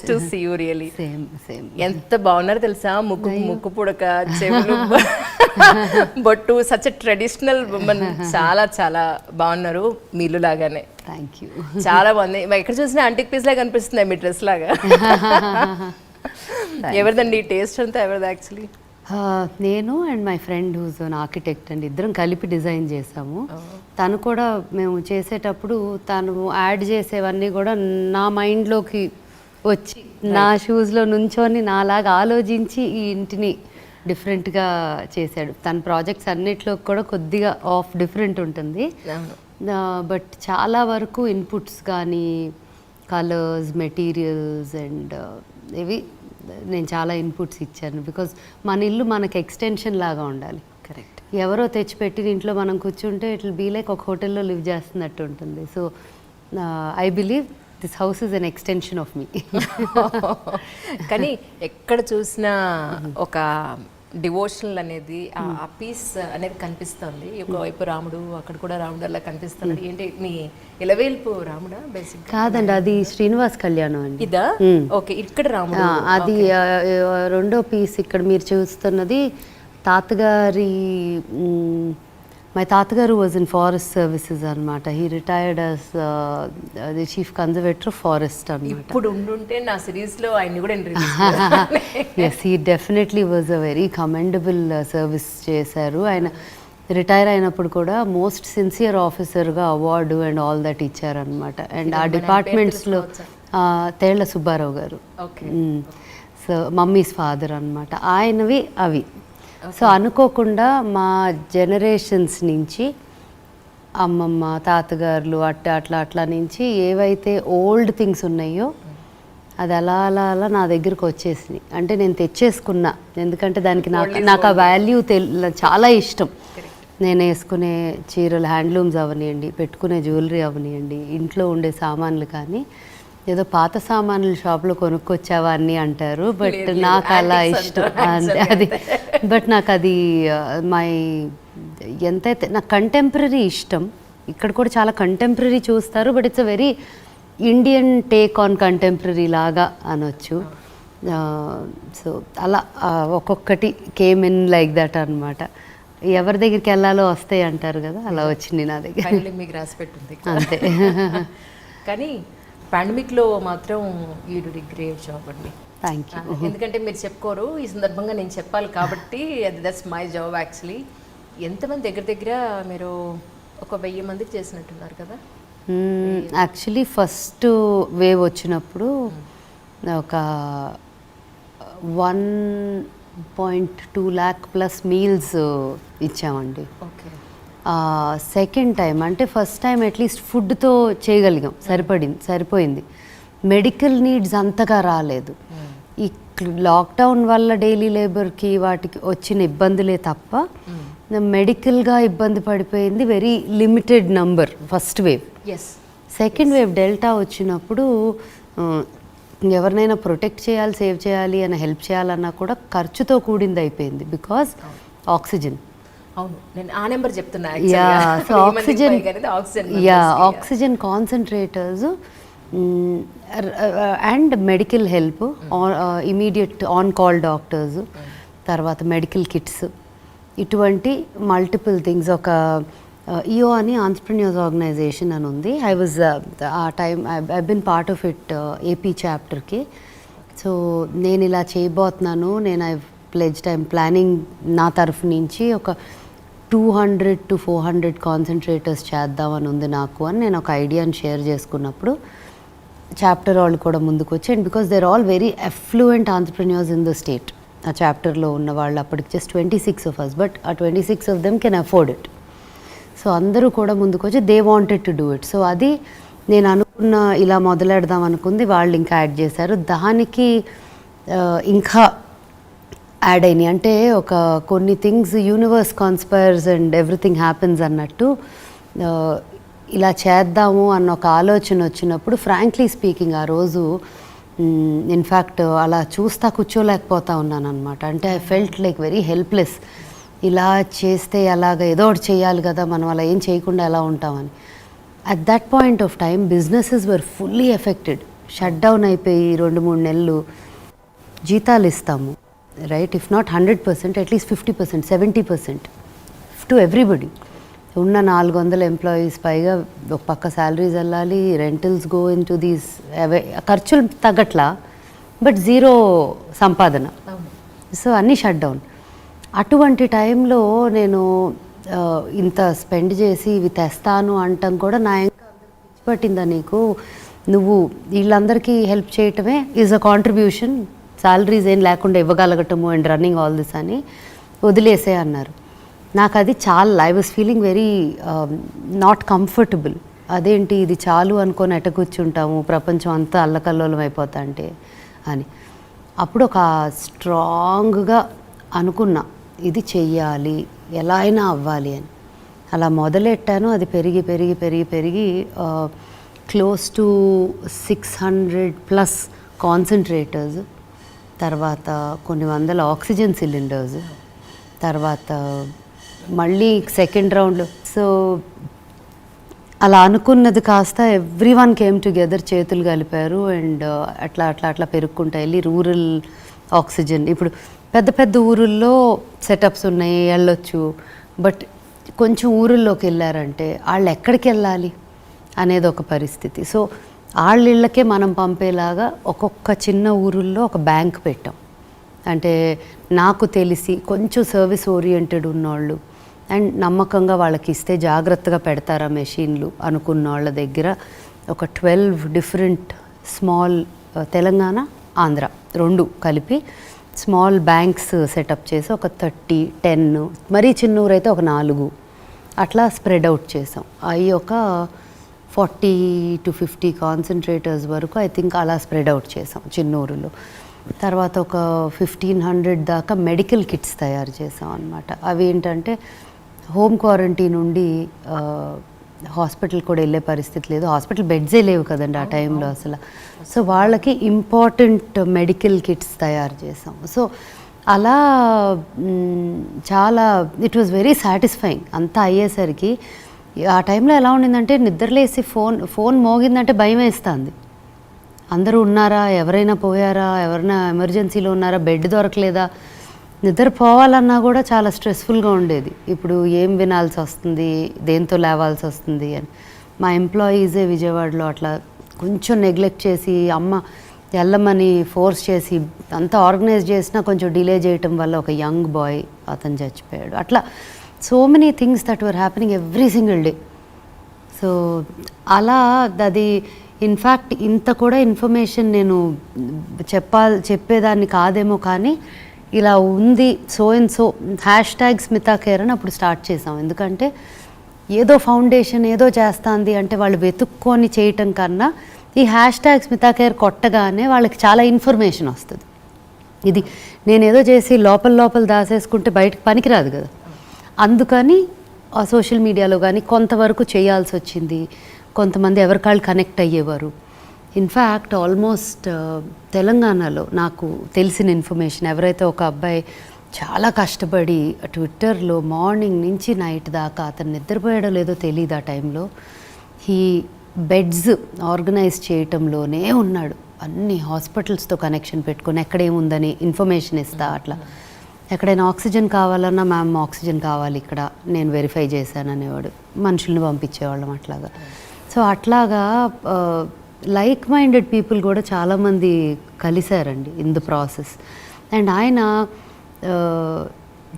To see you really. Same ఎంత బాగున్నారు తెలుసా, ముక్కు పుడక, చెవులు, బొట్టు, సచ్ ట్రెడిషనల్ ఉమెన్. చాలా చాలా బాగున్నారు, మీలు లాగానే. Thank you. చాలా బాగుంది. ఎక్కడ చూసినా అంటిక్ పీస్ లాగా అనిపిస్తుంది మీ డ్రెస్ లాగా. ఎవరిదండి టేస్ట్ అంతా, ఎవరిది యాక్చువల్లీ? నేను and my friend who's an architect అండి, ఇద్దరం కలిపి డిజైన్ చేసాము. తను కూడా మేము చేసేటప్పుడు తను యాడ్ చేసేవన్నీ కూడా నా మైండ్లోకి వచ్చి నా షూస్లో నుంచొని నాలాగా ఆలోచించి ఈ ఇంటిని డిఫరెంట్గా చేశాడు. తన ప్రాజెక్ట్స్ అన్నిట్లో కూడా కొద్దిగా డిఫరెంట్ ఉంటుంది, బట్ చాలా వరకు ఇన్పుట్స్ కానీ కలర్స్, మెటీరియల్స్ అండ్ ఇవి నేను చాలా ఇన్పుట్స్ ఇచ్చాను. బికాజ్ మన ఇల్లు మనకి ఎక్స్టెన్షన్ లాగా ఉండాలి. కరెక్ట్. ఎవరో తెచ్చిపెట్టిన ఇంట్లో మనం కూర్చుంటే ఇట్ విల్ బీ లైక్ ఒక హోటల్లో లివ్ చేస్తున్నట్టు ఉంటుంది. So I believe this house is an extension of me. కానీ ఎక్కడ చూసినా ఒక డివోషనల్ అనేది, ఆ పీస్ అనేది కనిపిస్తుంది. ఒకవైపు రాముడు, అక్కడ కూడా రాముడు అలా కనిపిస్తున్నాడు. ఏంటి మీ ఇలవేల్పు రాముడా? బేసిక్ కాదండి, అది శ్రీనివాస్ కళ్యాణం అండి. ఇదా? ఓకే, ఇక్కడ రాముడు. అది రెండో పీస్. ఇక్కడ మీరు చూస్తున్నది తాతగారి, మై తాతగారు వాజ్ ఇన్ ఫారెస్ట్ సర్వీసెస్ అనమాట. He retired as the chief conservator of forest అనమాట. ఇప్పుడు ఉండుంటే నా సిరీస్లో ఆయన కూడా yes, he definitely was a very commendable service చేశారు. ఆయన రిటైర్ అయినప్పుడు కూడా మోస్ట్ సిన్సియర్ ఆఫీసర్గా అవార్డు అండ్ ఆల్ దట్ ఇచ్చారనమాట. అండ్ ఆ డిపార్ట్మెంట్స్లో తేళ్ల సుబ్బారావు గారు, సో మమ్మీస్ ఫాదర్ అనమాట, ఆయనవి అవి. సో అనుకోకుండా మా జనరేషన్స్ నుంచి అమ్మమ్మ, తాతగారులు అట్లా నుంచి ఏవైతే ఓల్డ్ థింగ్స్ ఉన్నాయో అది అలా అలా అలా నా దగ్గరకు వచ్చేసింది. అంటే నేను తెచ్చేసుకున్నా, ఎందుకంటే దానికి నాకు ఆ వాల్యూ చాలా ఇష్టం. నేను వేసుకునే చీరలు, హ్యాండ్లూమ్స్ అవనివ్వండి, పెట్టుకునే జ్యువెలరీ అవనివ్వండి, ఇంట్లో ఉండే సామాన్లు కానీ ఏదో పాత సామాన్లు షాప్లో కొనుక్కొచ్చావా అని అంటారు, బట్ నాకు అలా ఇష్టం అంటే అది. బట్ నాకు అది ఎంతైతే నాకు కంటెంపరీ ఇష్టం. ఇక్కడ కూడా చాలా కంటెంపరీ చూస్తారు, but it's a very Indian teak on contemporary లాగా అనొచ్చు. సో అలా ఒక్కొక్కటి కేమ్ ఇన్ లైక్ దట్ అనమాట. ఎవరి దగ్గరికి వెళ్ళాలో వస్తాయి అంటారు కదా, అలా వచ్చింది నా దగ్గర. మీకు రాసి పెట్టుంది అంతే. కానీ పాండమిక్లో మాత్రం యూ డి గ్రేట్ జాబ్ అండి. Thank you. ఎందుకంటే మీరు చెప్పుకోరు, ఈ సందర్భంగా నేను చెప్పాలి కాబట్టి దట్స్ మై జాబ్ యాక్చువల్లీ. ఎంతమంది దగ్గర మీరు 1000 మందికి చేసినట్టున్నారు కదా? యాక్చువల్లీ ఫస్ట్ వేవ్ వచ్చినప్పుడు ఒక 1.2 lakh ప్లస్ మీల్స్ ఇచ్చామండి. ఓకే. సెకండ్ టైం అంటే ఫస్ట్ టైం అట్లీస్ట్ ఫుడ్తో చేయగలిగాం, సరిపోయింది. మెడికల్ నీడ్స్ అంతగా రాలేదు. ఈ లాక్డౌన్ వల్ల డైలీ లేబర్కి వాటికి వచ్చిన ఇబ్బందులే తప్ప మెడికల్గా ఇబ్బంది పడిపోయింది very limited number first wave. Second wave delta వచ్చినప్పుడు ఎవరినైనా ప్రొటెక్ట్ చేయాలి, సేవ్ చేయాలి అని హెల్ప్ చేయాలన్నా కూడా ఖర్చుతో కూడింది అయిపోయింది. బికాజ్ ఆక్సిజన్, అవును నేను ఆ నెంబర్ చెప్తున్నా. So oxygen concentrators and medical help, immediate on call doctors, తర్వాత మెడికల్ కిట్స్, ఇటువంటి మల్టిపుల్ థింగ్స్. ఒక ఈఓ అని ఆంట్రప్రెన్యూర్స్ ఆర్గనైజేషన్ అని ఉంది. ఆ time I been part of it AP చాప్టర్కి. సో నేను ఇలా చేయబోతున్నాను, నేను ప్లెడ్జ్డ్ ఐఎమ్ ప్లానింగ్ నా తరఫు నుంచి ఒక 200 to 400 కాన్సన్ట్రేటర్స్ చేద్దామని ఉంది నాకు అని నేను ఒక ఐడియాని షేర్ చేసుకున్నప్పుడు చాప్టర్ వాళ్ళు కూడా ముందుకు వచ్చి, and because they are all very affluent entrepreneurs in the state. ఆ చాప్టర్లో ఉన్న వాళ్ళు అప్పటికి జస్ట్ 26 of us, బట్ ఆ 26 of them can afford it. So అందరూ కూడా ముందుకు వచ్చి they wanted to do it. So అది నేను అనుకున్న, ఇలా మొదలెడదాం అనుకుంది, వాళ్ళు ఇంకా యాడ్ చేశారు. దానికి ఇంకా యాడ్ అయినాయి. అంటే ఒక కొన్ని things universe conspires and everything happens అన్నట్టు ఇలా చేద్దాము అన్న ఒక ఆలోచన వచ్చినప్పుడు ఫ్రాంక్లీ స్పీకింగ్ ఆ రోజు ఇన్ఫ్యాక్ట్ అలా చూస్తా కూర్చోలేకపోతా ఉన్నాను అనమాట. అంటే I felt like very helpless. ఇలా చేస్తే అలాగ ఏదో ఒకటి చేయాలి కదా, మనం అలా ఏం చేయకుండా ఎలా ఉంటామని. At that point of time businesses were fully affected. Shut down అయిపోయి 2-3 నెలలు జీతాలు ఇస్తాము, right? If not 100%, at least 50%, 70% to everybody. ఉన్న 400 ఎంప్లాయీస్ పైగా ఒక పక్క శాలరీస్ వెళ్ళాలి, rentals go in to these, ఖర్చులు తగ్గట్లా, బట్ జీరో సంపాదన. సో అన్నీ షట్ డౌన్. అటువంటి టైంలో నేను ఇంత స్పెండ్ చేసి ఇవి తెస్తాను అంటాం కూడా నా ఇంకా పట్టిందా నీకు, నువ్వు వీళ్ళందరికీ హెల్ప్ చేయటమే ఈజ్ అ కాంట్రిబ్యూషన్, శాలరీస్ ఏం లేకుండా ఇవ్వగలగటము అండ్ రన్నింగ్ ఆల్ దిస్ అని వదిలేసే అన్నారు. నాకు అది చాలా, I was feeling very not comfortable. అదేంటి ఇది చాలు అనుకొని ఎట కూర్చుంటాము, ప్రపంచం అంతా అల్లకల్లోలం అయిపోతా అంటే అని. అప్పుడు ఒక స్ట్రాంగ్గా అనుకున్నా, ఇది చెయ్యాలి, ఎలా అయినా అవ్వాలి అని. అలా మొదలెట్టాను. అది పెరిగి పెరిగి పెరిగి పెరిగి క్లోజ్ టు 600+ కాన్సన్ట్రేటర్స్, తర్వాత కొన్ని వందల ఆక్సిజన్ సిలిండర్స్, తర్వాత మళ్ళీ సెకండ్ రౌండ్లో. సో అలా అనుకున్నది కాస్త ఎవ్రీవన్ కేమ్ టుగెదర్, చేతులు కలిపారు అండ్ అట్లా అట్లా అట్లా పెరుక్కుంటా వెళ్ళి రూరల్ ఆక్సిజన్, ఇప్పుడు పెద్ద పెద్ద ఊరుల్లో సెటప్స్ ఉన్నాయి, వెళ్ళొచ్చు, బట్ కొంచెం ఊరుల్లోకి వెళ్ళారంటే వాళ్ళు ఎక్కడికి వెళ్ళాలి అనేది ఒక పరిస్థితి. సో వాళ్ళ ఇళ్ళకే మనం పంపేలాగా ఒక్కొక్క చిన్న ఊరుల్లో ఒక బ్యాంక్ పెట్టాం. అంటే నాకు తెలిసి కొంచెం సర్వీస్ ఓరియంటెడ్ ఉన్నోళ్ళు అండ్ నమ్మకంగా వాళ్ళకి ఇస్తే జాగ్రత్తగా పెడతారా మెషిన్లు అనుకున్న వాళ్ళ దగ్గర ఒక 12 డిఫరెంట్ స్మాల్, తెలంగాణ ఆంధ్ర 2 కలిపి స్మాల్ బ్యాంక్స్ సెటప్ చేసి ఒక 30, 10, మరీ చిన్న ఊరైతే ఒక 4 అట్లా స్ప్రెడ్ అవుట్ చేసాం. అవి ఒక 40 to 50 కాన్సన్ట్రేటర్స్ వరకు ఐ థింక్ అలా స్ప్రెడ్ అవుట్ చేసాం చిన్నూరులో. తర్వాత ఒక 1500 దాకా మెడికల్ కిట్స్ తయారు చేసాం అనమాట. అవి ఏంటంటే హోమ్ క్వారంటైన్ నుండి హాస్పిటల్ కూడా వెళ్ళే పరిస్థితి లేదు, హాస్పిటల్ బెడ్సే లేవు కదండి ఆ టైంలో అసలు. సో వాళ్ళకి ఇంపార్టెంట్ మెడికల్ కిట్స్ తయారు చేసాం. సో అలా చాలా ఇట్ వాజ్ వెరీ సాటిస్ఫైయింగ్. అంతా అయ్యేసరికి ఆ టైంలో ఎలా ఉండిందంటే నిద్రలేసి ఫోన్ మోగిందంటే భయం వేస్తుంది. అందరూ ఉన్నారా, ఎవరైనా పోయారా, ఎవరైనా ఎమర్జెన్సీలో ఉన్నారా, బెడ్ దొరకలేదా, నిద్రపోవాలన్నా కూడా చాలా స్ట్రెస్ఫుల్గా ఉండేది. ఇప్పుడు ఏం వినాల్సి వస్తుంది, దేంతో లేవాల్సి వస్తుంది అని. మా ఎంప్లాయీసే విజయవాడలో అట్లా కొంచెం నెగ్లెక్ట్ చేసి అమ్మ వెళ్ళమని ఫోర్స్ చేసి అంతా ఆర్గనైజ్ చేసినా కొంచెం డిలే చేయటం వల్ల ఒక యంగ్ బాయ్ అతను చచ్చిపోయాడు. అట్లా so many things that were happening every single day. So అలా అది ఇన్ఫ్యాక్ట్ ఇంత కూడా ఇన్ఫర్మేషన్ నేను చెప్పేదాన్ని కాదేమో, కానీ ఇలా ఉంది సో అండ్ సో #స్మితాకేర్ అని అప్పుడు స్టార్ట్ చేసాం. ఎందుకంటే ఏదో ఫౌండేషన్ ఏదో చేస్తుంది అంటే వాళ్ళు వెతుక్కొని చేయటం కన్నా ఈ #స్మితాకేర్ కొట్టగానే వాళ్ళకి చాలా ఇన్ఫర్మేషన్ వస్తుంది. ఇది నేనేదో చేసి లోపల దాసేసుకుంటే బయటకు పనికిరాదు కదా. అందుకని ఆ సోషల్ మీడియాలో కానీ కొంతవరకు చేయాల్సి వచ్చింది. కొంతమంది ఎవరికాళ్ళు కనెక్ట్ అయ్యేవారు. ఇన్ఫ్యాక్ట్ ఆల్మోస్ట్ తెలంగాణలో నాకు తెలిసిన ఇన్ఫర్మేషన్, ఎవరైతే ఒక అబ్బాయి చాలా కష్టపడి ట్విట్టర్లో మార్నింగ్ నుంచి నైట్ దాకా, అతను నిద్రపోయాడో లేదో తెలియదు ఆ టైంలో, ఈ బెడ్స్ ఆర్గనైజ్ చేయటంలోనే ఉన్నాడు. అన్ని హాస్పిటల్స్తో కనెక్షన్ పెట్టుకొని ఎక్కడేముందని ఇన్ఫర్మేషన్ ఇస్తా, అట్లా ఎక్కడైనా ఆక్సిజన్ కావాలన్నా మ్యామ్ ఆక్సిజన్ కావాలి ఇక్కడ, నేను వెరిఫై చేశాను అనేవాడు. మనుషుల్ని పంపించేవాళ్ళం అట్లాగా. సో అట్లాగా లైక్ మైండెడ్ పీపుల్ కూడా చాలామంది కలిశారండి ఇన్ ద ప్రాసెస్. అండ్ ఆయన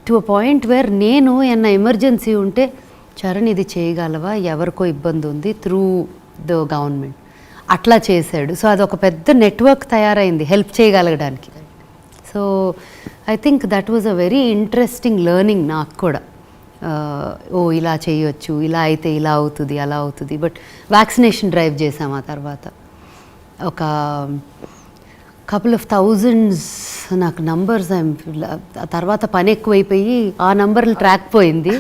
టు అ పాయింట్ వేర్ నేను ఏమన్నా ఎమర్జెన్సీ ఉంటే, చరణ్ ఇది చేయగలవా, ఎవరికో ఇబ్బంది ఉంది, త్రూ ద గవర్నమెంట్ అట్లా చేశాడు. సో అదొక పెద్ద నెట్వర్క్ తయారైంది హెల్ప్ చేయగలగడానికి. So I think that was a very interesting learning నాకు కూడా. ఓ ఇలా చేయొచ్చు, ఇలా అయితే ఇలా అవుతుంది, అలా అవుతుంది. బట్ వ్యాక్సినేషన్ డ్రైవ్ చేసాం. ఆ తర్వాత ఒక couple of thousands, నాకు నంబర్స్ ఆ తర్వాత పని ఎక్కువైపోయి ఆ నంబర్లు ట్రాక్ పోయింది.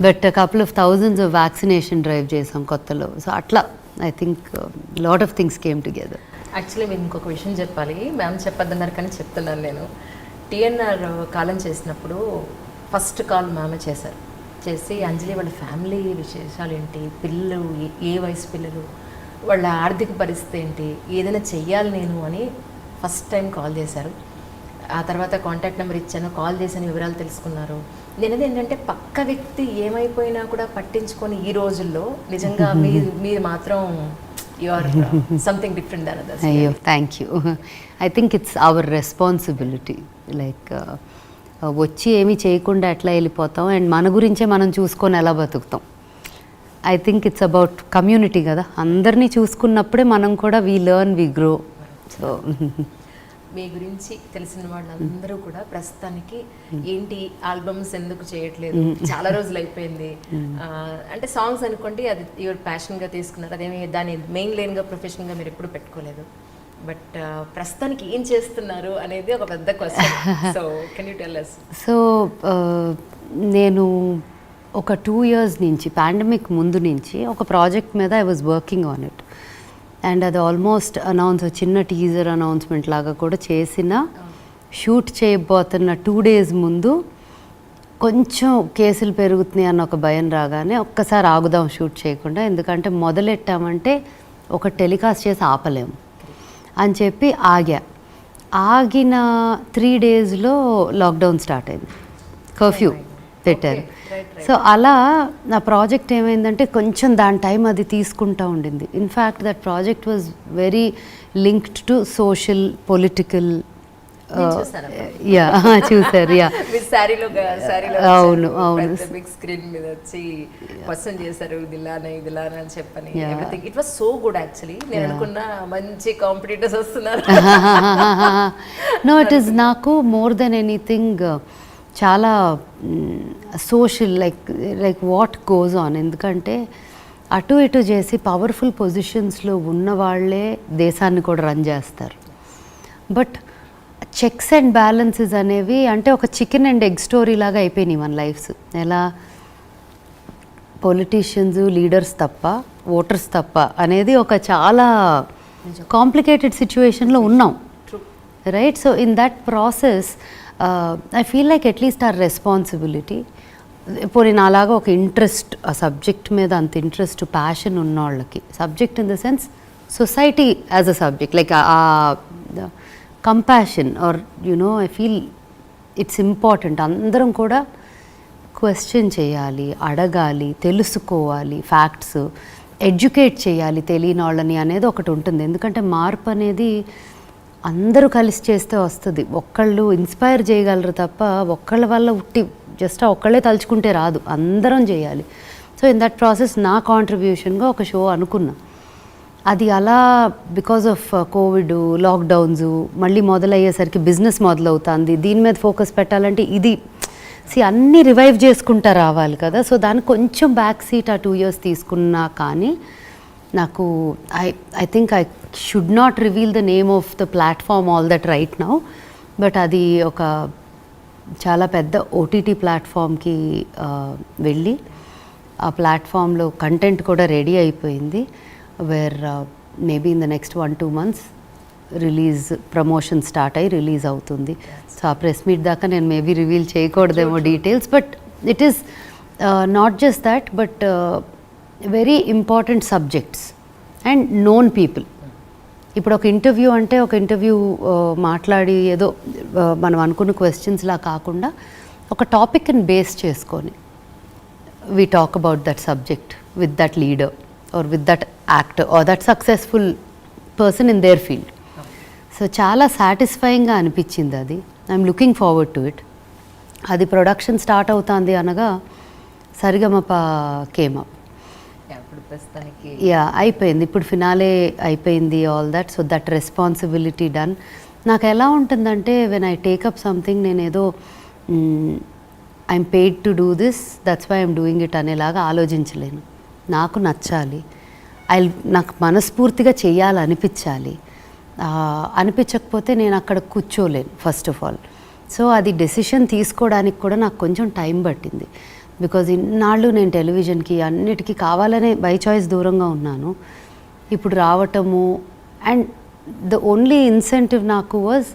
But couple of thousands of vaccination drive చేసాం కొత్తలో. సో అట్లా I think lot of things came together. Actually మీరు ఇంకొక విషయం చెప్పాలి, మ్యామ్ చెప్పొద్దన్నారు కానీ చెప్తున్నాను నేను. టీఎన్ఆర్ కాలం చేసినప్పుడు ఫస్ట్ కాల్ మ్యామే చేశారు. చేసి అంజలి వాళ్ళ ఫ్యామిలీ విశేషాలు ఏంటి, పిల్లలు ఏ వయసు పిల్లలు వాళ్ళ ఆర్థిక పరిస్థితి ఏంటి, ఏదైనా చెయ్యాలి నేను అని ఫస్ట్ టైం కాల్ చేశారు. ఆ తర్వాత కాంటాక్ట్ నెంబర్ ఇచ్చాను, కాల్ చేసిన వివరాలు తెలుసుకున్నారు. నేను ఏంటంటే పక్క వ్యక్తి ఏమైపోయినా కూడా పట్టించుకొని ఈ రోజుల్లో నిజంగా మీరు మాత్రం you are something different than others. అయ్యో thank you. I think it's our responsibility. Like వచ్చి ఏమీ చేయకుండా ఎట్లా వెళ్ళిపోతాం అండ్ మన గురించే మనం చూసుకొని ఎలా బతుకుతాం. I think it's about community కదా, అందరినీ చూసుకున్నప్పుడే మనం కూడా we learn we grow. So మీ గురించి తెలిసిన వాళ్ళందరూ కూడా ప్రస్తుతానికి ఏంటి ఆల్బమ్స్ ఎందుకు చేయట్లేదు, చాలా రోజులు అయిపోయింది అంటే సాంగ్స్ అనుకోండి అది యువర్ ప్యాషన్గా తీసుకున్నారు, అదేమి దాని మెయిన్ లైన్గా ప్రొఫెషన్గా మీరు ఎప్పుడు పెట్టుకోలేదు. బట్ ప్రస్తుతానికి ఏం చేస్తున్నారు అనేది ఒక పెద్ద question. So can you tell us? So నేను ఒక 2 years నుంచి పాండమిక్ ముందు నుంచి ఒక ప్రాజెక్ట్ మీద I was working on it and అది ఆల్మోస్ట్ చిన్న టీజర్ అనౌన్స్మెంట్ లాగా కూడా చేసిన. షూట్ చేయబోతున్న 2 days ముందు కొంచెం కేసులు పెరుగుతున్నాయి అన్న ఒక భయం రాగానే ఒక్కసారి ఆగుదాం షూట్ చేయకుండా, ఎందుకంటే మొదలెట్టామంటే ఒక టెలికాస్ట్ చేసి ఆపలేము అని చెప్పి ఆగిన 3 daysలో లాక్డౌన్ స్టార్ట్ అయింది, కర్ఫ్యూ పెట్టారు. సో అలా నా ప్రాజెక్ట్ ఏమైందంటే కొంచెం దాని టైం అది తీసుకుంటూ ఉండింది. In fact that project was very linked to social political. Yeah చూసారు. యా అవును అవును. బిగ్ స్క్రీన్ మీద వచ్చి క్వశ్చన్ చేశారు ఇదిలా అని చెప్పని. Everything it was so good actually. నేను అనుకున్నా మంచి కాంపిటీటర్స్ వస్తున్నారు. నో ఇట్ ఈస్ నాకు మోర్ దెన్ ఎనీథింగ్ చాలా social like what goes on. ఎందుకంటే అటు ఇటు చేసి పవర్ఫుల్ పొజిషన్స్లో ఉన్న వాళ్ళే దేశాన్ని కూడా రన్ చేస్తారు. బట్ చెక్స్ అండ్ బ్యాలెన్సెస్ అనేవి అంటే ఒక చికెన్ అండ్ ఎగ్ స్టోరీ లాగా అయిపోయినాయి మన లైఫ్స్. ఎలా పొలిటీషియన్స్ లీడర్స్ తప్ప ఓటర్స్ తప్ప అనేది ఒక చాలా కాంప్లికేటెడ్ సిచ్యువేషన్లో ఉన్నాం, right? So in that process I feel like at least our responsibility. ఇప్పుడు నాలాగా ఒక ఇంట్రెస్ట్ ఆ సబ్జెక్ట్ మీద అంత ఇంట్రెస్ట్ ప్యాషన్ ఉన్న వాళ్ళకి, subject in the sense society as a subject, like compassion or you know I feel it's important. అందరం కూడా క్వశ్చన్ చేయాలి, అడగాలి, తెలుసుకోవాలి, ఫ్యాక్ట్స్ ఎడ్యుకేట్ చేయాలి తెలియని వాళ్ళని అనేది ఒకటి ఉంటుంది. ఎందుకంటే మార్పు అనేది అందరూ కలిసి చేస్తే వస్తుంది. ఒక్కళ్ళు ఇన్స్పైర్ చేయగలరు తప్ప ఒక్కళ్ళ వల్ల జస్ట్ ఒక్కళ్ళే తలుచుకుంటే రాదు, అందరం చేయాలి. సో ఇన్ దట్ ప్రాసెస్ నా కాంట్రిబ్యూషన్గా ఒక షో అనుకున్నా. అది అలా బికాజ్ ఆఫ్ కోవిడ్ లాక్డౌన్స్ మళ్ళీ మొదలయ్యేసరికి బిజినెస్ మొదలవుతుంది, దీని మీద ఫోకస్ పెట్టాలంటే ఇది అన్నీ రివైవ్ చేసుకుంటా రావాలి కదా. సో దానికి కొంచెం బ్యాక్ సీట్ ఆ 2 years తీసుకున్నా. కానీ నాకు I think I should not reveal the name of the platform all that right now. But అది ఒక చాలా పెద్ద ఓటీటీ ప్లాట్ఫామ్కి వెళ్ళి ఆ ప్లాట్ఫామ్లో కంటెంట్ కూడా రెడీ అయిపోయింది. Where maybe in the next 1-2 months release promotion start అయ్యి రిలీజ్ అవుతుంది. సో ఆ ప్రెస్ మీట్ దాకా నేను మేబీ రివీల్ చేయకూడదేమో details. But it is not just that but very important subjects and known people. ఇప్పుడు ఒక ఇంటర్వ్యూ అంటే ఒక ఇంటర్వ్యూ మాట్లాడి ఏదో మనం అనుకున్న క్వశ్చన్స్లా కాకుండా ఒక టాపిక్ని బేస్ చేసుకొని we talk about that subject with that leader or with that actor are that successful person in there field. So చాలా సాటిస్ఫైయింగ్గా అనిపించింది అది. I'm looking forward to it. అది ప్రొడక్షన్ స్టార్ట్ అవుతుంది అనగా సరిగమప కేమ్ అప్. యా అయిపోయింది, ఇప్పుడు finale అయిపోయింది all that. So that responsibility done. నాకు ఎలా ఉంటుందంటే వెన్ ఐ టేకప్ సంథింగ్ నేను ఏదో I'm paid to do this that's why I'm doing it అనేలాగా ఆలోచించలేను. నాకు నచ్చాలి, నాకు మనస్ఫూర్తిగా చేయాలనిపించాలి. అనిపించకపోతే నేను అక్కడ కూర్చోలేను ఫస్ట్ ఆఫ్ ఆల్. సో అది డెసిషన్ తీసుకోవడానికి కూడా నాకు కొంచెం టైం పట్టింది. బికాజ్ ఇన్నాళ్ళు నేను టెలివిజన్కి అన్నిటికీ కావాలనే బై చాయిస్ దూరంగా ఉన్నాను. ఇప్పుడు రావటము అండ్ ద ఓన్లీ ఇన్సెంటివ్ నాకు వాజ్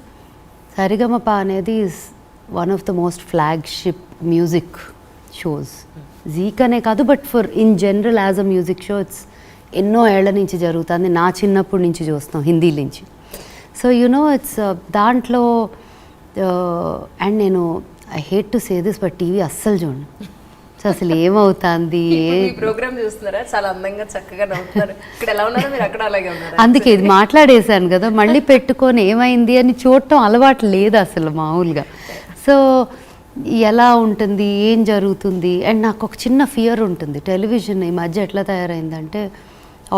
సరిగమప అనేది is one of the most flagship music shows. జీక్ అనే కాదు but for in general as a music show ఎన్నో ఏళ్ల నుంచి జరుగుతుంది, నా చిన్నప్పటి నుంచి చూస్తాం హిందీ నుంచి. సో యునో ఇట్స్ దాంట్లో అండ్ నేను I hate to say this but TV అస్సలు చూడండి. సో అసలు ఏమవుతుంది ప్రోగ్రామ్ చూస్తున్నారా? చాలా అందంగా చక్కగా నవ్వుతున్నారు. ఇక్కడ ఎలా ఉన్నారో మీరు అక్కడ అలాగే ఉన్నారు. అందుకే ఇది మాట్లాడేశాను కదా, మళ్ళీ పెట్టుకొని ఏమైంది అని చూడటం అలవాటు లేదు అసలు మామూలుగా. సో ఎలా ఉంటుంది, ఏం జరుగుతుంది, అండ్ నాకు ఒక చిన్న ఫియర్ ఉంటుంది. టెలివిజన్ ఈ మధ్య ఎట్లా తయారైందంటే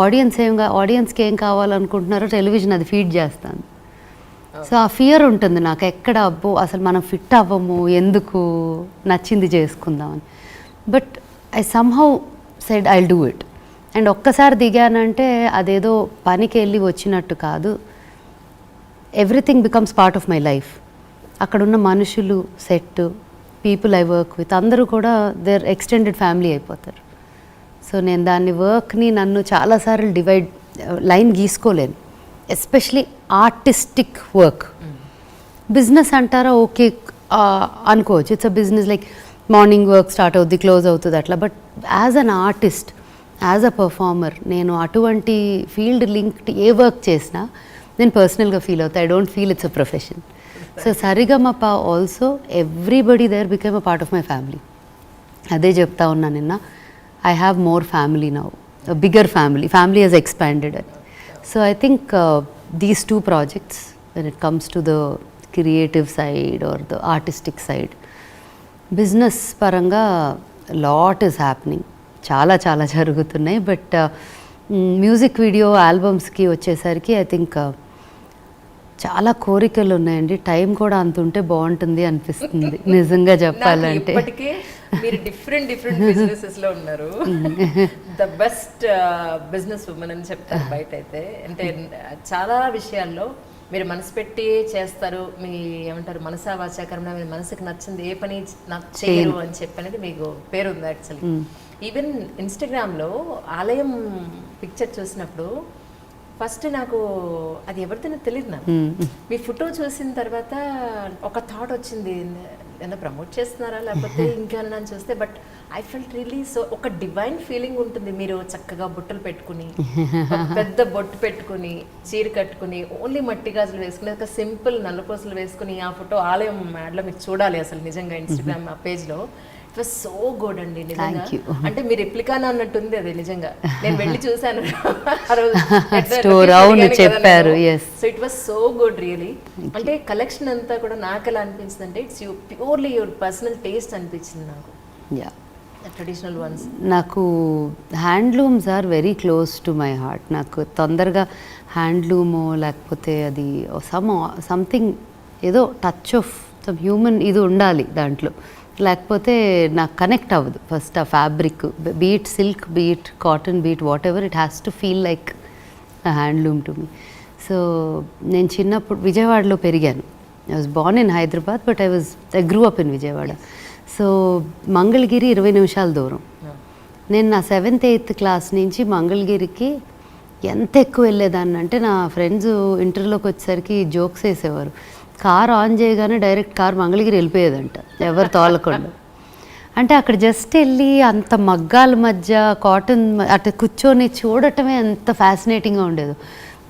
ఆడియన్స్కి ఏం కావాలనుకుంటున్నారో టెలివిజన్ అది ఫీడ్ చేస్తాను. సో ఆ ఫియర్ ఉంటుంది నాకు, ఎక్కడ అబ్బో అసలు మనం ఫిట్ అవ్వము, ఎందుకు నచ్చింది చేసుకుందామని. But I somehow said I'll do it. And ఒక్కసారి దిగానంటే అదేదో పనికి వెళ్ళి వచ్చినట్టు కాదు, everything becomes part of my life. అక్కడున్న మనుషులు, set, people I work with అందరూ కూడా దేర్ ఎక్స్టెండెడ్ ఫ్యామిలీ అయిపోతారు. సో నేను దాన్ని వర్క్ని నన్ను చాలాసార్లు లైన్ గీసుకోలేను, ఎస్పెషలీ ఆర్టిస్టిక్ వర్క్. బిజినెస్ అంటారా, ఓకే అనుకోవచ్చు, it's a business, like morning work start అవుద్ది, క్లోజ్ అవుతుంది అట్లా. But as an artist, as a performer, నేను అటువంటి ఫీల్డ్ లింక్డ్ ఏ వర్క్ చేసినా నేను పర్సనల్గా ఫీల్ అవుతా. I don't feel it's a profession. So Saregamapa also everybody there become a part of my family. అదే చెప్తా ఉన్నా నిన్న, I have more family now, bigger family has expanded. So I think these two projects when it comes to the creative side or the artistic side, business పరంగా lot is happening, చాలా చాలా జరుగుతున్నాయి. But music video ఆల్బమ్స్కి వచ్చేసరికి I think చాలా కోరికలు ఉన్నాయండి. Time కూడా అంత ఉంటే బాగుంటుంది అనిపిస్తుంది నిజంగా చెప్పాలంటే. ఇప్పటికే మీరు డిఫరెంట్ బిజినెసెస్ లో ఉన్నారు. ద బెస్ట్ బిజినెస్ ఉమెన్ అని చెప్తారు బయట అయితే. అంటే చాలా విషయాల్లో మీరు మనసు పెట్టి చేస్తారు, మీ ఏమంటారు మనసా వాచాకరణ, మీ మనసుకు నచ్చింది ఏ పని చేయరు అని చెప్పి అనేది మీకు పేరు ఉంది యాక్చువల్లీ. ఈవెన్ ఇన్స్టాగ్రామ్లో ఆలయం పిక్చర్ చూసినప్పుడు ఫస్ట్ నాకు అది ఎవరితోనో తెలియదు. నాకు మీ ఫోటో చూసిన తర్వాత ఒక థాట్ వచ్చింది, ఏదైనా ప్రమోట్ చేస్తున్నారా లేకపోతే ఇంకేమన్నా అని చూస్తే. But I felt really so ఒక డివైన్ ఫీలింగ్ ఉంటుంది. మీరు చక్కగా బొట్టలు పెట్టుకుని, పెద్ద బొట్టు పెట్టుకుని, చీర కట్టుకుని, ఓన్లీ మట్టి గాజులు వేసుకుని, ఒక సింపుల్ నల్లపూసలు వేసుకుని ఆ ఫోటో ఆలయం యాడ్లో మీరు చూడాలి అసలు నిజంగా ఇన్స్టాగ్రామ్ ఆ పేజ్లో. ఇట్ వాస్ సో గుడ్ అండి నిజంగా. అంటే మీరు రెప్లికానా అన్నట్టుంది అది నిజంగా. నేను వెళ్ళి చూసాను చెప్పారు. So it was so good really. అంటే కలెక్షన్ అంతా కూడా నాకు ఎలా అనిపించింది అంటే it's purely your personal taste అనిపించింది నాకు. Traditional ones. నాకు handlooms are very close to my heart. నాకు తొందరగా హ్యాండ్లూమో లేకపోతే అది సంథింగ్ ఏదో టచ్ ఆఫ్ సమ్ హ్యూమన్ ఇది ఉండాలి దాంట్లో, లేకపోతే నాకు కనెక్ట్ అవ్వదు. ఫస్ట్ ఆ fabric, beat silk, beat cotton, beat what ever, it has to feel like a handloom to me. So నేను చిన్నప్పుడు విజయవాడలో పెరిగాను. I was Born in Hyderabad but I grew up in Vijayawada. So Mangalagiri 20 నిమిషాల దూరం. నేను నా 7th 8th క్లాస్ నుంచి మంగళగిరికి ఎంత ఎక్కువ వెళ్ళేదాన్ని అంటే, నా ఫ్రెండ్స్ ఇంటర్లోకి వచ్చేసరికి జోక్స్ వేసేవారు, కార్ ఆన్ చేయగానే డైరెక్ట్ కార్ మంగళగిరి వెళ్ళిపోయేదంట ఎవరు తోలకుండా. అంటే అక్కడ జస్ట్ వెళ్ళి అంత మగ్గాల మధ్య కాటన్ అటు కూర్చొని చూడటమే ఎంత ఫ్యాసినేటింగ్గా ఉండేది.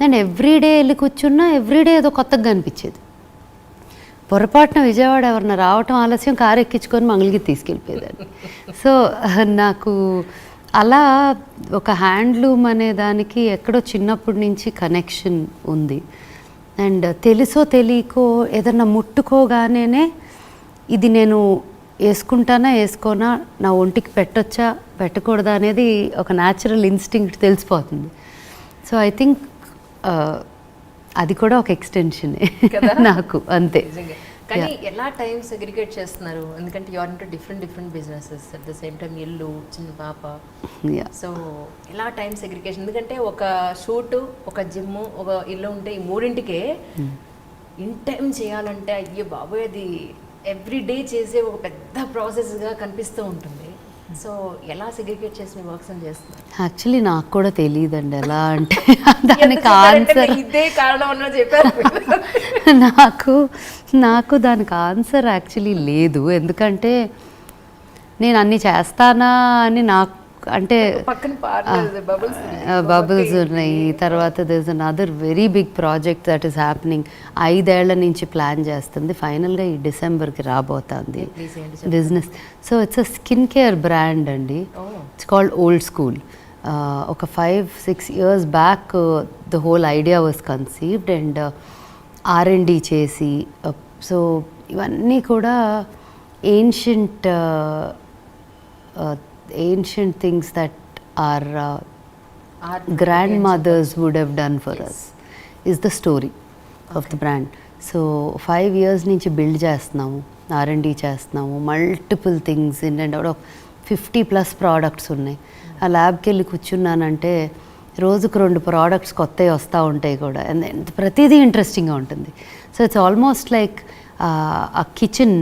నేను ఎవ్రీడే వెళ్ళి కూర్చున్నా ఎవ్రీడే ఏదో కొత్తగా అనిపించేది. పొరపాటున విజయవాడ ఎవరన్నా రావటం ఆలస్యం, కారు ఎక్కించుకొని మంగళగిరి తీసుకెళ్ళిపోయేదాన్ని. సో నాకు అలా ఒక హ్యాండ్లూమ్ అనే దానికి ఎక్కడో చిన్నప్పటి నుంచి కనెక్షన్ ఉంది. అండ్ తెలుసో తెలియకో ఏదన్నా ముట్టుకోగానే ఇది నేను వేసుకుంటానా వేసుకోనా, నా ఒంటికి పెట్టొచ్చా పెట్టకూడదా అనేది ఒక న్యాచురల్ ఇన్స్టింక్ట్ తెలిసిపోతుంది. సో ఐ థింక్ అది కూడా ఒక ఎక్స్టెన్షనే నాకు, అంతే. కానీ ఎలా టైం సెగ్రిగేట్ చేస్తున్నారు? ఎందుకంటే you are into different businesses at the same time, ఇల్లు, చిన్న పాప. సో ఎలా టైం సెగ్రిగేషన్? ఎందుకంటే ఒక షూట్, ఒక జిమ్, ఒక ఇల్లు ఉంటే ఈ మూడింటికే ఇన్ టైం చేయాలంటే అయ్యో బాబోయ్, అది ఎవ్రీ డే చేసే ఒక పెద్ద ప్రాసెస్గా కనిపిస్తూ ఉంటుంది. సో ఎలా సెగ్రిగేట్ చేసి మీ వర్క్స్ అని చేస్తున్నారు? యాక్చువల్లీ నాకు కూడా తెలియదండి ఎలా అంటే దానికి ఆన్సర్. ఇదే కారణం చెప్పారు. నాకు దానికి ఆన్సర్ యాక్చువల్లీ లేదు. ఎందుకంటే నేను అన్నీ చేస్తానా అని నాకు అంటే పక్కన పార్లర్ బబుల్స్ ఉన్నాయి. తర్వాత this another very big project that is happening. 5 ఏళ్ల నుంచి ప్లాన్ చేస్తుంది, ఫైనల్గా ఈ డిసెంబర్కి రాబోతుంది business. So it's a skin care brand అండి. It's called old school. ఒక 5-6 years back the whole idea was conceived and R&D చేసి, సో ఇవన్నీ కూడా ancient things that our grandmothers would have done for us is the story of the brand. So 5 years నుంచి build చేస్తున్నాము, R&D చేస్తున్నాము, multiple things in and out of 50+ products ఉన్నాయి. ఆ ల్యాబ్కి వెళ్ళి కూర్చున్నానంటే రోజుకు 2 ప్రోడక్ట్స్ కొత్తవి వస్తూ ఉంటాయి కూడా, అండ్ ప్రతిదీ ఇంట్రెస్టింగ్గా ఉంటుంది. సో ఇట్స్ ఆల్మోస్ట్ లైక్ ఆ కిచెన్,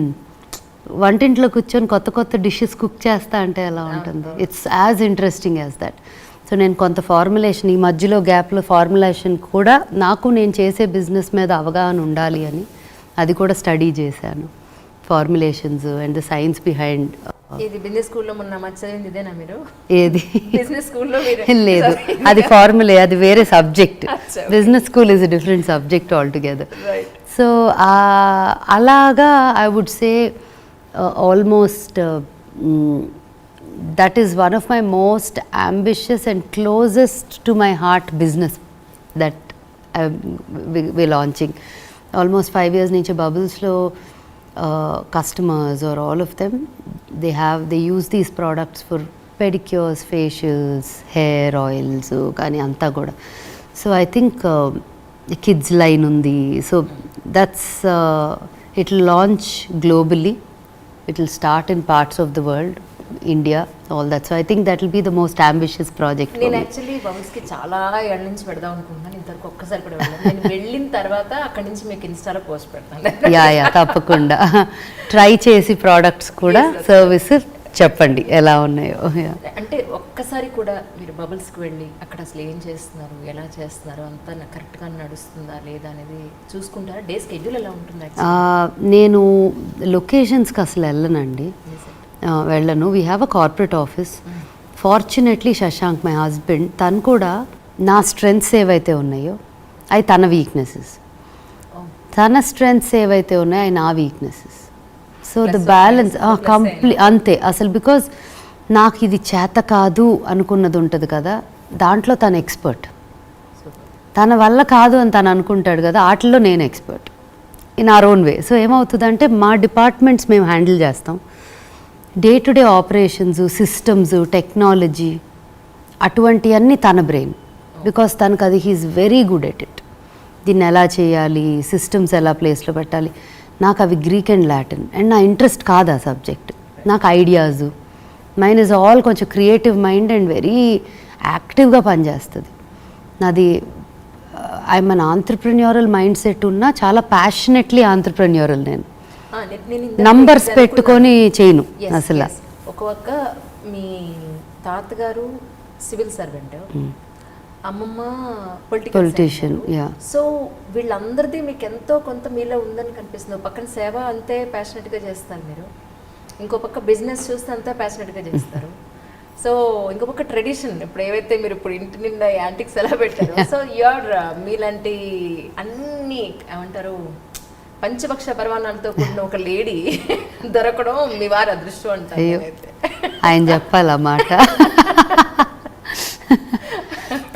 వంటింట్లో కూర్చొని కొత్త కొత్త డిషెస్ కుక్ చేస్తా అంటే ఎలా ఉంటుంది, it's as interesting as that. So నేను కొంత ఫార్ములేషన్, ఈ మధ్యలో గ్యాప్లో ఫార్ములేషన్ కూడా నాకు నేను చేసే బిజినెస్ మీద అవగాహన ఉండాలి అని అది కూడా స్టడీ చేశాను, formulations and the science behind. ఇది బిజినెస్ స్కూల్లో మొన్న చదివింది ఇదేనా మీరు? ఏది? బిజినెస్ స్కూల్లో లేదు, అది ఫార్ములే, అది వేరే subject. Business school is a different subject all together. So అలాగా I would say almost that is one of my most ambitious and closest to my heart business that we're launching. Almost 5 years nunchi Bubbles lo customers or all of them, they use these products for pedicures, facials, hair oils kani anta kuda. So I think kids line undi, so that's it will launch globally. It will start in parts of the world, India, all that. So I think that will be the most ambitious project. నేను actually బబుల్స్కి చాలా ఏళ్ళ నుంచి పెడదాం అనుకుంటున్నాను, ఇంతవరకు ఒక్కసారి కూడా వెళ్ళాను. నేను వెళ్ళిన తర్వాత అక్కడి నుంచి మీకు ఇన్స్టాలో పోస్ట్ పెడతాను. యా తప్పకుండా ట్రై చేసి ప్రోడక్ట్స్ కూడా సర్వీస్ చెప్పండి ఎలా ఉన్నాయో. అంటే ఒక్కసారి కూడా మీరు బబుల్స్కి వెళ్ళి అక్కడ అసలు ఏం చేస్తున్నారు, ఎలా చేస్తున్నారు, అంతా కరెక్ట్గా నడుస్తుందా లేదా అనేది చూసుకుంటారా? డే స్కెడ్యూల్ ఎలా ఉంటుంది? నేను లొకేషన్స్కి అసలు వెళ్ళనండి, వెళ్ళను. We have a corporate office. Fortunately Shashank my husband, తను కూడా నా స్ట్రెంగ్త్స్ ఏవైతే ఉన్నాయో అవి తన వీక్నెసెస్, తన స్ట్రెంగ్త్స్ ఏవైతే ఉన్నాయో అవి నా వీక్నెసెస్. సో ద బ్యాలెన్స్ అంతే అసలు. బికాజ్ నాకు ఇది చేత కాదు అనుకున్నది ఉంటుంది కదా, దాంట్లో తను ఎక్స్పర్ట్. తన వల్ల కాదు అని తను అనుకుంటాడు కదా, వాటిల్లో నేను expert in our own way. So ఏమవుతుందంటే మా డిపార్ట్మెంట్స్ మేము హ్యాండిల్ చేస్తాం, day to day operations, systems, technology, అటువంటివన్నీ తన బ్రెయిన్. బికాస్ తనకు అది he is very good at it. దీన్ని ఎలా చేయాలి, సిస్టమ్స్ ఎలా ప్లేస్లో పెట్టాలి, నాకు అవి గ్రీక్ అండ్ లాటిన్ అండ్ నా ఇంట్రెస్ట్ కాదు ఆ సబ్జెక్ట్. నాకు ఐడియాస్, మైండ్ ఇస్ ఆల్ కొంచెం క్రియేటివ్ మైండ్ అండ్ వెరీ యాక్టివ్గా పనిచేస్తుంది నాది. I'm an entrepreneurial mind set ఉన్నా చాలా ప్యాషనెట్లీ ఆంట్రప్రెన్యూరల్. నేను నంబర్స్ పెట్టుకొని చేయను అసలు. ఒక మీ తాతగారు సివిల్ సర్వెంట్, అమ్మమ్మ పొలిటీషియన్. సో వీళ్ళందరిది మీకు ఎంతో కొంత మీలో ఉందని కనిపిస్తుంది. పక్కన సేవ అంతే ప్యాషనెట్గా చేస్తారు మీరు, ఇంకో పక్క బిజినెస్ చూస్తే అంతా ప్యాషనెట్గా చేస్తారు. సో ఇంకో పక్క ట్రెడిషన్, ఇప్పుడు ఏవైతే మీరు ఇప్పుడు ఇంటి నిండా యాంటిక్స్ ఎలా పెట్టారు, సో యూఆర్ మీలాంటి అన్ని ఏమంటారు పంచపక్ష పరమాణాలతో కూడిన ఒక లేడీ దొరకడం మీ వారి అదృష్టం అంటారు. ఆయన చెప్పాలన్నమాట.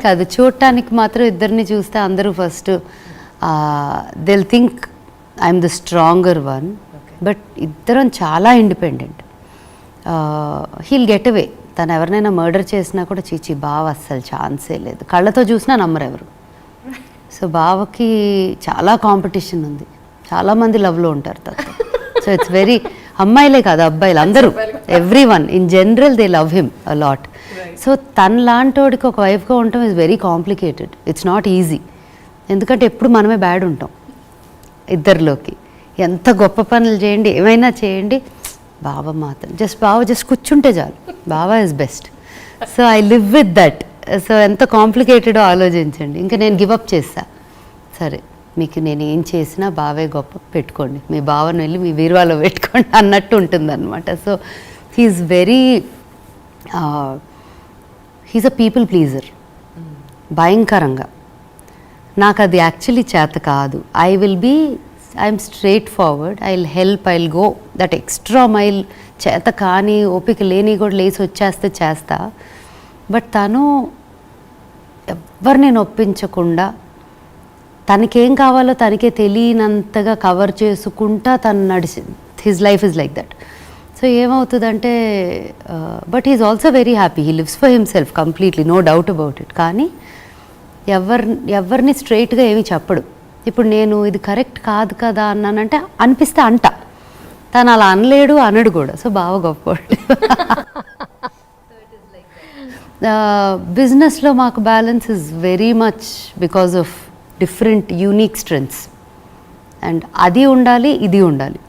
కాదు, చూడటానికి మాత్రం ఇద్దరిని చూస్తే అందరూ first they'll think I'm the stronger one, but ఇద్దరం చాలా ఇండిపెండెంట్. Heal get away. తను ఎవరినైనా మర్డర్ చేసినా కూడా చీచి బావ అస్సలు ఛాన్సే లేదు, కళ్ళతో చూసినా నమ్మరు ఎవరు. సో బావకి చాలా కాంపిటీషన్ ఉంది, చాలామంది లవ్లో ఉంటారు తనతో. సో ఇట్స్ వెరీ, అమ్మాయిలే కాదు అబ్బాయిలు అందరూ, every one in general they love him a lot. So తన లాంటోడికి ఒక వైఫ్గా ఉండటం is very complicated, it's not easy. ఎందుకంటే ఎప్పుడు మనమే బ్యాడ్ ఉంటాం ఇద్దరిలోకి. ఎంత గొప్ప పనులు చేయండి, ఏమైనా చేయండి, బావ మాత్రం జస్ట్ కూర్చుంటే చాలు, బావ is best. So I live with that. So ఎంత కాంప్లికేటెడో ఆలోచించండి. ఇంకా నేను గివప్ చేస్తా, సరే మీకు నేను ఏం చేసినా బావే గొప్ప, పెట్టుకోండి, మీ బావను వెళ్ళి మీ బీరువాలో పెట్టుకోండి అన్నట్టు ఉంటుందన్నమాట. So he's very he's a people pleaser భయంకరంగా. నాకు అది యాక్చువల్లీ చేత కాదు. I'm straightforward, I will help, I will go that extra mile. చేత కానీ ఓపిక లేని కూడా లేచి వచ్చేస్తే చేస్తా. బట్ తను ఎవరిని నొప్పించకుండా తనకేం కావాలో తనకే తెలియనంతగా కవర్ చేసుకుంటా తను his life is like that. So ఏమవుతుందంటే but is also very happy, he lives for himself completely, no doubt about it. కానీ ఎవరిని స్ట్రైట్గా ఏమీ చెప్పడు. ఇప్పుడు నేను ఇది కరెక్ట్ కాదు కదా అన్నానంటే అనిపిస్తే అంట, తను అలా అనలేడు, అనడు కూడా. సో బాగా గొప్పవాడు. బిజినెస్లో మాకు balance is very much because of different unique strengths. And అది ఉండాలి, ఇది ఉండాలి.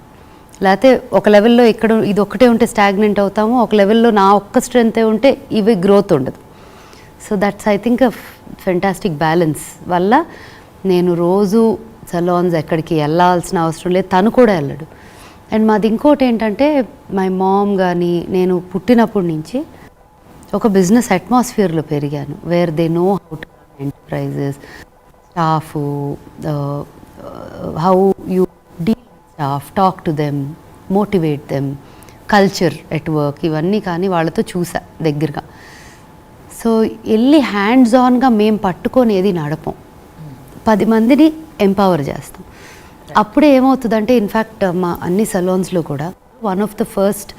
లేకపోతే ఒక లెవెల్లో ఇక్కడ ఇది ఒక్కటే ఉంటే స్టాగ్నెంట్ అవుతాము, ఒక లెవెల్లో నా ఒక్క స్ట్రెంగ్తే ఉంటే ఇవి గ్రోత్ ఉండదు. So that's I think a fantastic balance వల్ల నేను రోజు సలాన్స్ ఎక్కడికి వెళ్ళాల్సిన అవసరం లేదు, తను కూడా వెళ్ళడు. అండ్ మాది ఇంకోటి ఏంటంటే మై మామ్ కానీ నేను పుట్టినప్పటి నుంచి ఒక బిజినెస్ అట్మాస్ఫియర్లో పెరిగాను, where they know how to enterprises, staff, how you deal staff, talk to them, motivate them, culture at work, ఇవన్నీ కానీ వాళ్ళతో చూసా దగ్గరగా. సో వెళ్ళి హ్యాండ్స్ ఆన్గా మేము పట్టుకొని ఏది నడపం, 10 మందిని ఎంపవర్ చేస్తాం. అప్పుడే ఏమవుతుందంటే ఇన్ఫ్యాక్ట్ మా అన్ని సలోన్స్లో కూడా one of the first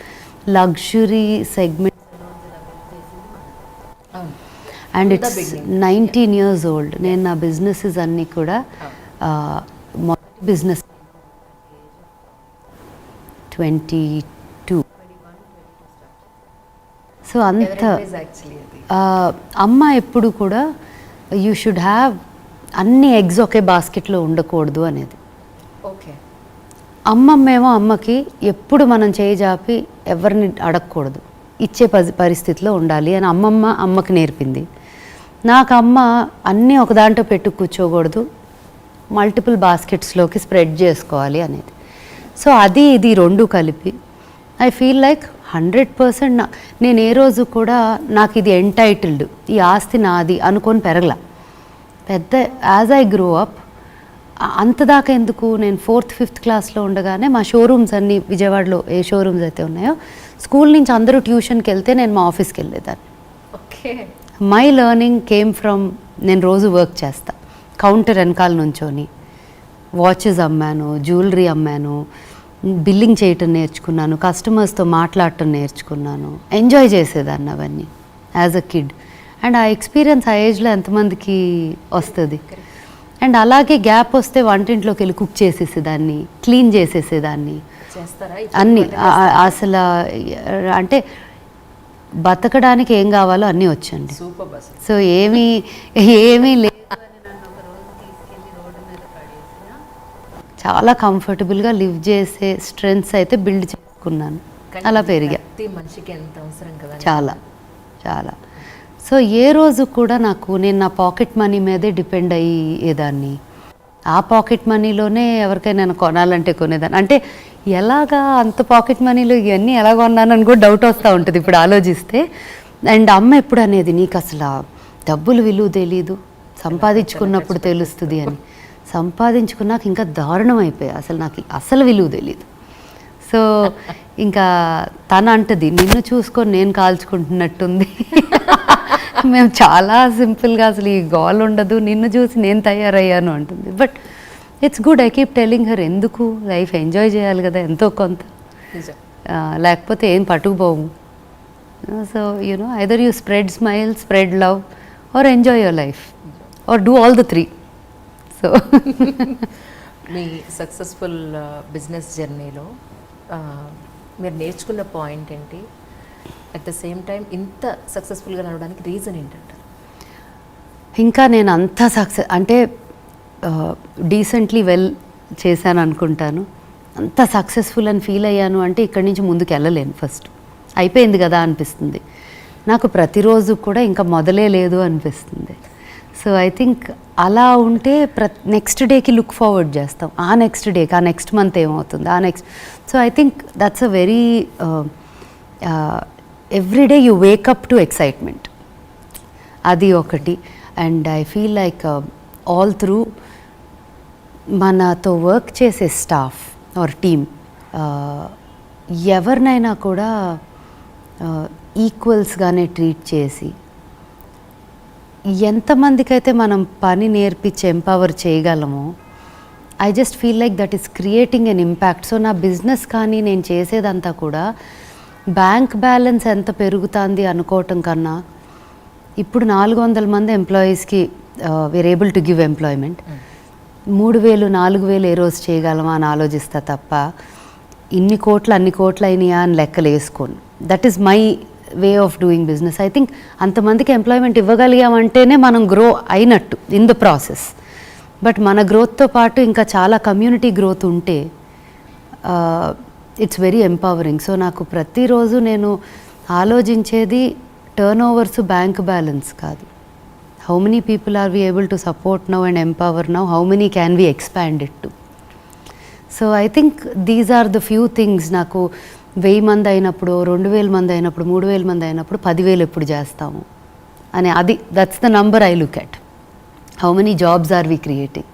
luxury segment and it's 19 years old. నేను నా బిజినెసెస్ అన్నీ కూడా మొదటి బిజినెస్ 22. సో అంత అమ్మ ఎప్పుడు కూడా యూ షుడ్ హ్యావ్ అన్ని ఎగ్స్ ఒకే బాస్కెట్లో ఉండకూడదు అనేది. ఓకే. అమ్మమ్మేమో అమ్మకి ఎప్పుడు మనం చేయి జాపి ఎవరిని అడగకూడదు, ఇచ్చే పరిస్థితిలో ఉండాలి అని అమ్మకి నేర్పింది. నాకు అమ్మ అన్నీ ఒక దాంట్లో పెట్టు కూర్చోకూడదు, మల్టిపుల్ బాస్కెట్స్లోకి స్ప్రెడ్ చేసుకోవాలి అనేది. సో అది ఇది రెండు కలిపి ఐ ఫీల్ లైక్ 100% నేను ఏ రోజు కూడా నాకు ఇది ఎంటైటిల్డ్, ఈ ఆస్తి నాది అనుకొని పెరగల. పెద్ద యాజ్ ఐ గ్రో అప్ అంతదాకా ఎందుకు, నేను 4th 5th క్లాస్లో ఉండగానే మా షోరూమ్స్ అన్నీ విజయవాడలో ఏ షోరూమ్స్ అయితే ఉన్నాయో స్కూల్ నుంచి అందరూ ట్యూషన్కి వెళ్తే నేను మా ఆఫీస్కి వెళ్ళేదాన్ని. Okay. My learning came from, నేను రోజు వర్క్ చేస్తా, కౌంటర్ వెనకాల నుంచొని వాచెస్ అమ్మాను, జ్యువెలరీ అమ్మాను, బిల్లింగ్ చేయటం నేర్చుకున్నాను, కస్టమర్స్తో మాట్లాడటం నేర్చుకున్నాను, ఎంజాయ్ చేసేదాన్ని అవన్నీ యాజ్ అ కిడ్. అండ్ ఆ ఎక్స్పీరియన్స్ ఆ ఏజ్లో ఎంతమందికి వస్తుంది. అండ్ అలాగే గ్యాప్ వస్తే వంటింట్లోకి వెళ్ళి కుక్ చేసేసేదాన్ని, క్లీన్ చేసేసేదాన్ని, అన్నీ అసలు అంటే బతకడానికి ఏం కావాలో అన్నీ వచ్చండి. సో ఏమీ లేదు, చాలా కంఫర్టబుల్గా లివ్ చేసే స్ట్రెంగ్స్ అయితే బిల్డ్ చేసుకున్నాను. అలా పెరిగా మనిషికి ఎంత అవసరం కదా, చాలా చాలా. సో ఏ రోజు కూడా నేను నా పాకెట్ మనీ మీదే డిపెండ్ అయ్యేదాన్ని. ఆ పాకెట్ మనీలోనే ఎవరికైనా కొనాలంటే కొనేదాన్ని. అంటే ఎలాగా అంత పాకెట్ మనీలో ఇవన్నీ ఎలా కొన్నానని కూడా డౌట్ వస్తూ ఉంటుంది ఇప్పుడు ఆలోచిస్తే. అండ్ అమ్మ ఎప్పుడు అనేది, నీకు అసలు డబ్బులు విలువ తెలీదు, సంపాదించుకున్నప్పుడు తెలుస్తుంది అని. సంపాదించుకున్నాక ఇంకా దారుణం అయిపోయాయి, అసలు నాకు అసలు విలువ తెలీదు. సో ఇంకా తను అంటది, నిన్ను చూసుకొని నేను కాల్చుకుంటున్నట్టుంది, మేము చాలా సింపుల్గా అసలు ఈ గోల్ ఉండదు, నిన్ను చూసి నేను తయారయ్యాను అంటుంది. But it's good, I keep telling her, ఎందుకు లైఫ్ ఎంజాయ్ చేయాలి కదా ఎంతో కొంత, లేకపోతే ఏం పట్టుకుపోము. So you know either you spread smile, spread love, or enjoy your life, or do all the 3. సో మీ సక్సెస్ఫుల్ బిజినెస్ జర్నీలో మీరు నేర్చుకున్న పాయింట్ ఏంటి? అట్ ద సేమ్ టైం ఇంత సక్సెస్ఫుల్గా నడవడానికి రీజన్ ఏంటంటారు? ఇంకా నేను అంత అంటే డీసెంట్లీ వెల్ చేశాను అనుకుంటాను. అంత సక్సెస్ఫుల్ అని ఫీల్ అయ్యాను అంటే ఇక్కడి నుంచి ముందుకు వెళ్ళలేను. ఫస్ట్ అయిపోయింది కదా అనిపిస్తుంది నాకు, ప్రతిరోజు కూడా ఇంకా మొదలే లేదు అనిపిస్తుంది. సో ఐ థింక్ అలా ఉంటే నెక్స్ట్ డేకి లుక్ ఫార్వర్డ్ చేస్తాం, ఆ నెక్స్ట్ డేకి, ఆ నెక్స్ట్ మంత్ ఏమవుతుంది, ఆ next. So I think that's a very every day you wake up to excitement. అది ఒకటి. And I feel like all through మనతో వర్క్ చేసే స్టాఫ్ ఆర్ టీమ్ ఎవరినైనా కూడా ఈక్వల్స్గానే ట్రీట్ చేసి ఎంతమందికైతే మనం పని నేర్పించి ఎంపవర్ చేయగలమో I just feel like that is creating an impact. So నా బిజినెస్ కానీ నేను చేసేదంతా కూడా బ్యాంక్ బ్యాలెన్స్ ఎంత పెరుగుతుంది అనుకోవటం కన్నా ఇప్పుడు 400 మంది ఎంప్లాయీస్కి we are able to give employment. 3,000 4,000 ఏ రోజు చేయగలమా అని ఆలోచిస్తా తప్ప ఇన్ని కోట్లు అన్ని కోట్లు అయినాయా అని లెక్కలు వేసుకోను. That is my way of doing business. I think అంతమందికి ఎంప్లాయ్మెంట్ ఇవ్వగలిగామంటేనే మనం గ్రో అయినట్టు ఇన్ ద ప్రాసెస్. బట్ మన గ్రోత్తో పాటు ఇంకా చాలా కమ్యూనిటీ గ్రోత్ ఉంటే ఇట్స్ వెరీ ఎంపవరింగ్. సో నాకు ప్రతిరోజు నేను ఆలోచించేది టర్న్ ఓవర్స్ బ్యాంక్ బ్యాలెన్స్ కాదు. How many people are we able to support now and empower now, how many can we expand it to. So I think these are the few things. నాకు 1000 మంది అయినప్పుడు 2000 మంది అయినప్పుడు 3000 మంది అయినప్పుడు 10,000 ఎప్పుడు చేస్తాము అని అది that's the number I look at. How many jobs are we creating.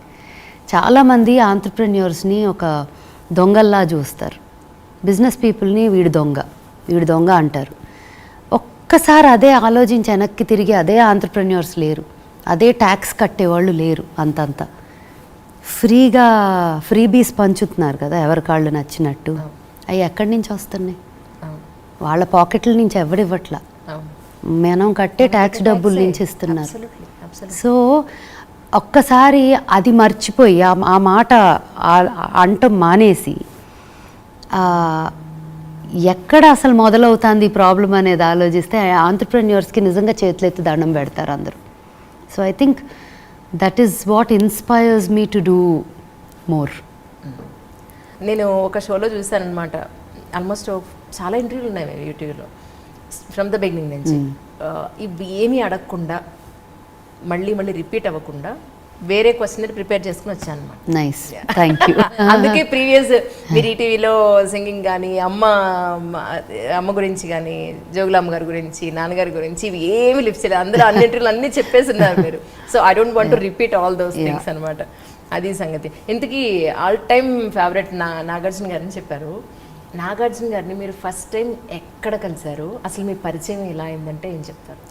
చాలామంది ఆంటర్ప్రెన్యూర్స్ని ఒక దొంగల్లా చూస్తారు. బిజినెస్ పీపుల్ని వీడు దొంగ అంటారు. ఒక్కసారి అదే ఆలోచించి వెనక్కి తిరిగి అదే ఆంటర్ప్రెన్యూర్స్ లేరు, అదే ట్యాక్స్ కట్టేవాళ్ళు లేరు. అంతంత ఫ్రీబీస్ పంచుతున్నారు కదా ఎవరి కాళ్ళు నచ్చినట్టు. అవి ఎక్కడి నుంచి వస్తున్నాయి? వాళ్ళ పాకెట్ల నుంచి ఎవరివ్వట్లా, మనం కట్టే ట్యాక్స్ డబ్బుల నుంచి ఇస్తున్నారు. సో ఒక్కసారి అది మర్చిపోయి ఆ మాట అంటం మానేసి ఎక్కడ అసలు మొదలవుతుంది ఈ ప్రాబ్లం అనేది ఆలోచిస్తే ఆంటర్ప్రెన్యూర్స్కి నిజంగా చేతులెత్తి దండం పెడతారు అందరూ. So I think that is what inspires me to do more. నేను ఒక షోలో చూశానమాట, ఆల్మోస్ట్ చాలా ఇంటర్వ్యూలు ఉన్నాయి యూట్యూబ్లో ఫ్రమ్ ద బిగినింగ్ నుంచి. ఇవి ఏమీ అడగకుండా మళ్ళీ రిపీట్ అవ్వకుండా వేరే క్వశ్చన్ ప్రిపేర్ చేసుకుని వచ్చాను అనమాట. Nice, thank you. అందుకే ప్రీవియస్ మీరు ఈటీవీలో సింగింగ్ కానీ అమ్మ గురించి కానీ జోగులమ్మ గారి గురించి నాన్నగారి గురించి ఇవి ఏమి లిప్స్ చేయలేదు. అందరూ అన్నింటిలో అన్నీ చెప్పేస్తున్నారు మీరు. So I don't want to repeat all those things అనమాట. అది సంగతి. ఇంతకీ ఆల్ టైమ్ ఫేవరెట్ నాగార్జున గారిని చెప్పారు. నాగార్జున గారిని మీరు ఫస్ట్ టైం ఎక్కడ కలిశారు, అసలు మీ పరిచయం ఎలా అయిందంటే ఏం చెప్తారు?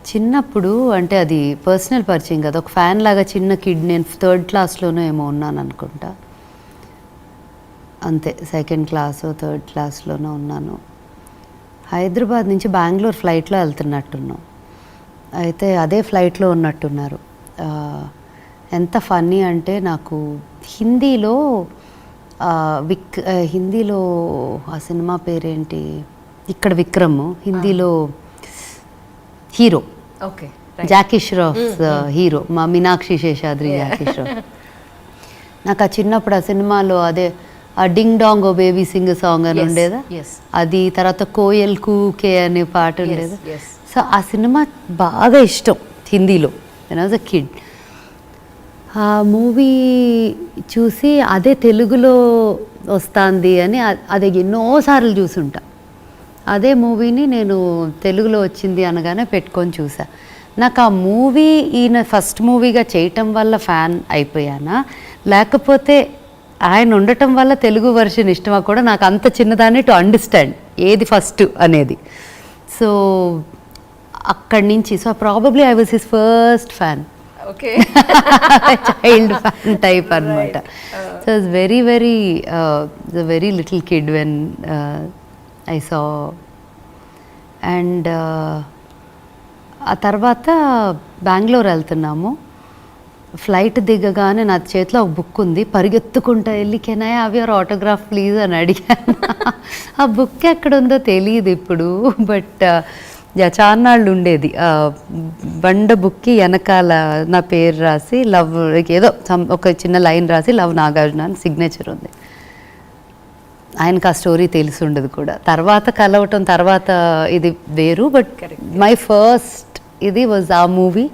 చిన్నప్పుడు అంటే అది పర్సనల్ పరిచయం కదా, ఒక ఫ్యాన్ లాగా చిన్న కిడ్. నేను 3rd క్లాస్లోనో ఏమో ఉన్నాను అనుకుంటా, అంతే. 2nd క్లాస్ 3rd క్లాస్లోనో ఉన్నాను. హైదరాబాద్ నుంచి బెంగళూరు ఫ్లైట్లో వెళ్తున్నట్టున్నాం. అయితే అదే ఫ్లైట్లో ఉన్నట్టున్నారు. ఎంత ఫన్నీ అంటే నాకు హిందీలో హిందీలో ఆ సినిమా పేరేంటి, ఇక్కడ విక్రమ్, హిందీలో hero okay Jackie Shroff hero, మా మీనాక్షి శేషాద్రి జాకీ ష్రాఫ్. నాకు ఆ చిన్నప్పుడు ఆ సినిమాలో అదే ఆ డింగ్ డాంగ్ ఓ బేబీ సింగ్ సాంగ్ అని ఉండేదా, అది. తర్వాత కోయల్ కూకే అనే పాట ఉండేదా. సో ఆ సినిమా బాగా ఇష్టం హిందీలో when I was a kid. ఆ మూవీ చూసి అదే తెలుగులో వస్తుంది అని అది ఎన్నోసార్లు చూసుంటా. అదే మూవీని నేను తెలుగులో వచ్చింది అనగానే పెట్టుకొని చూసా. నాకు ఆ మూవీ ఈయన ఫస్ట్ మూవీగా చేయటం వల్ల ఫ్యాన్ అయిపోయానా, లేకపోతే ఆయన ఉండటం వల్ల తెలుగు వర్షన్ ఇష్టమా కూడా నాకు అంత చిన్నదాన్ని టు అండర్స్టాండ్ ఏది ఫస్ట్ అనేది. సో అక్కడి నుంచి so probably I was his first fan. Okay, child fan type అనమాట. So it's very little kid when I saw. And ఆ తర్వాత బెంగళూరు వెళ్తున్నాము. ఫ్లైట్ దిగగానే నా చేతిలో ఒక బుక్ ఉంది. పరిగెత్తుకుంటా వెళ్ళి can I have your autograph please అని అడిగాను. ఆ బుక్ ఎక్కడుందో తెలియదు ఇప్పుడు, బట్ చాన్నాళ్ళు ఉండేది. బండ బుక్కి వెనకాల నా పేరు రాసి లవ్ ఏదో ఒక చిన్న లైన్ రాసి లవ్ నాగార్జున అని సిగ్నేచర్ ఉంది. ఆయనకు ఆ స్టోరీ తెలిసి ఉండదు కూడా, తర్వాత కలవటం తర్వాత ఇది వేరు. బట్ మై ఫస్ట్ ఇది వాజ్ ఆ మూవీ.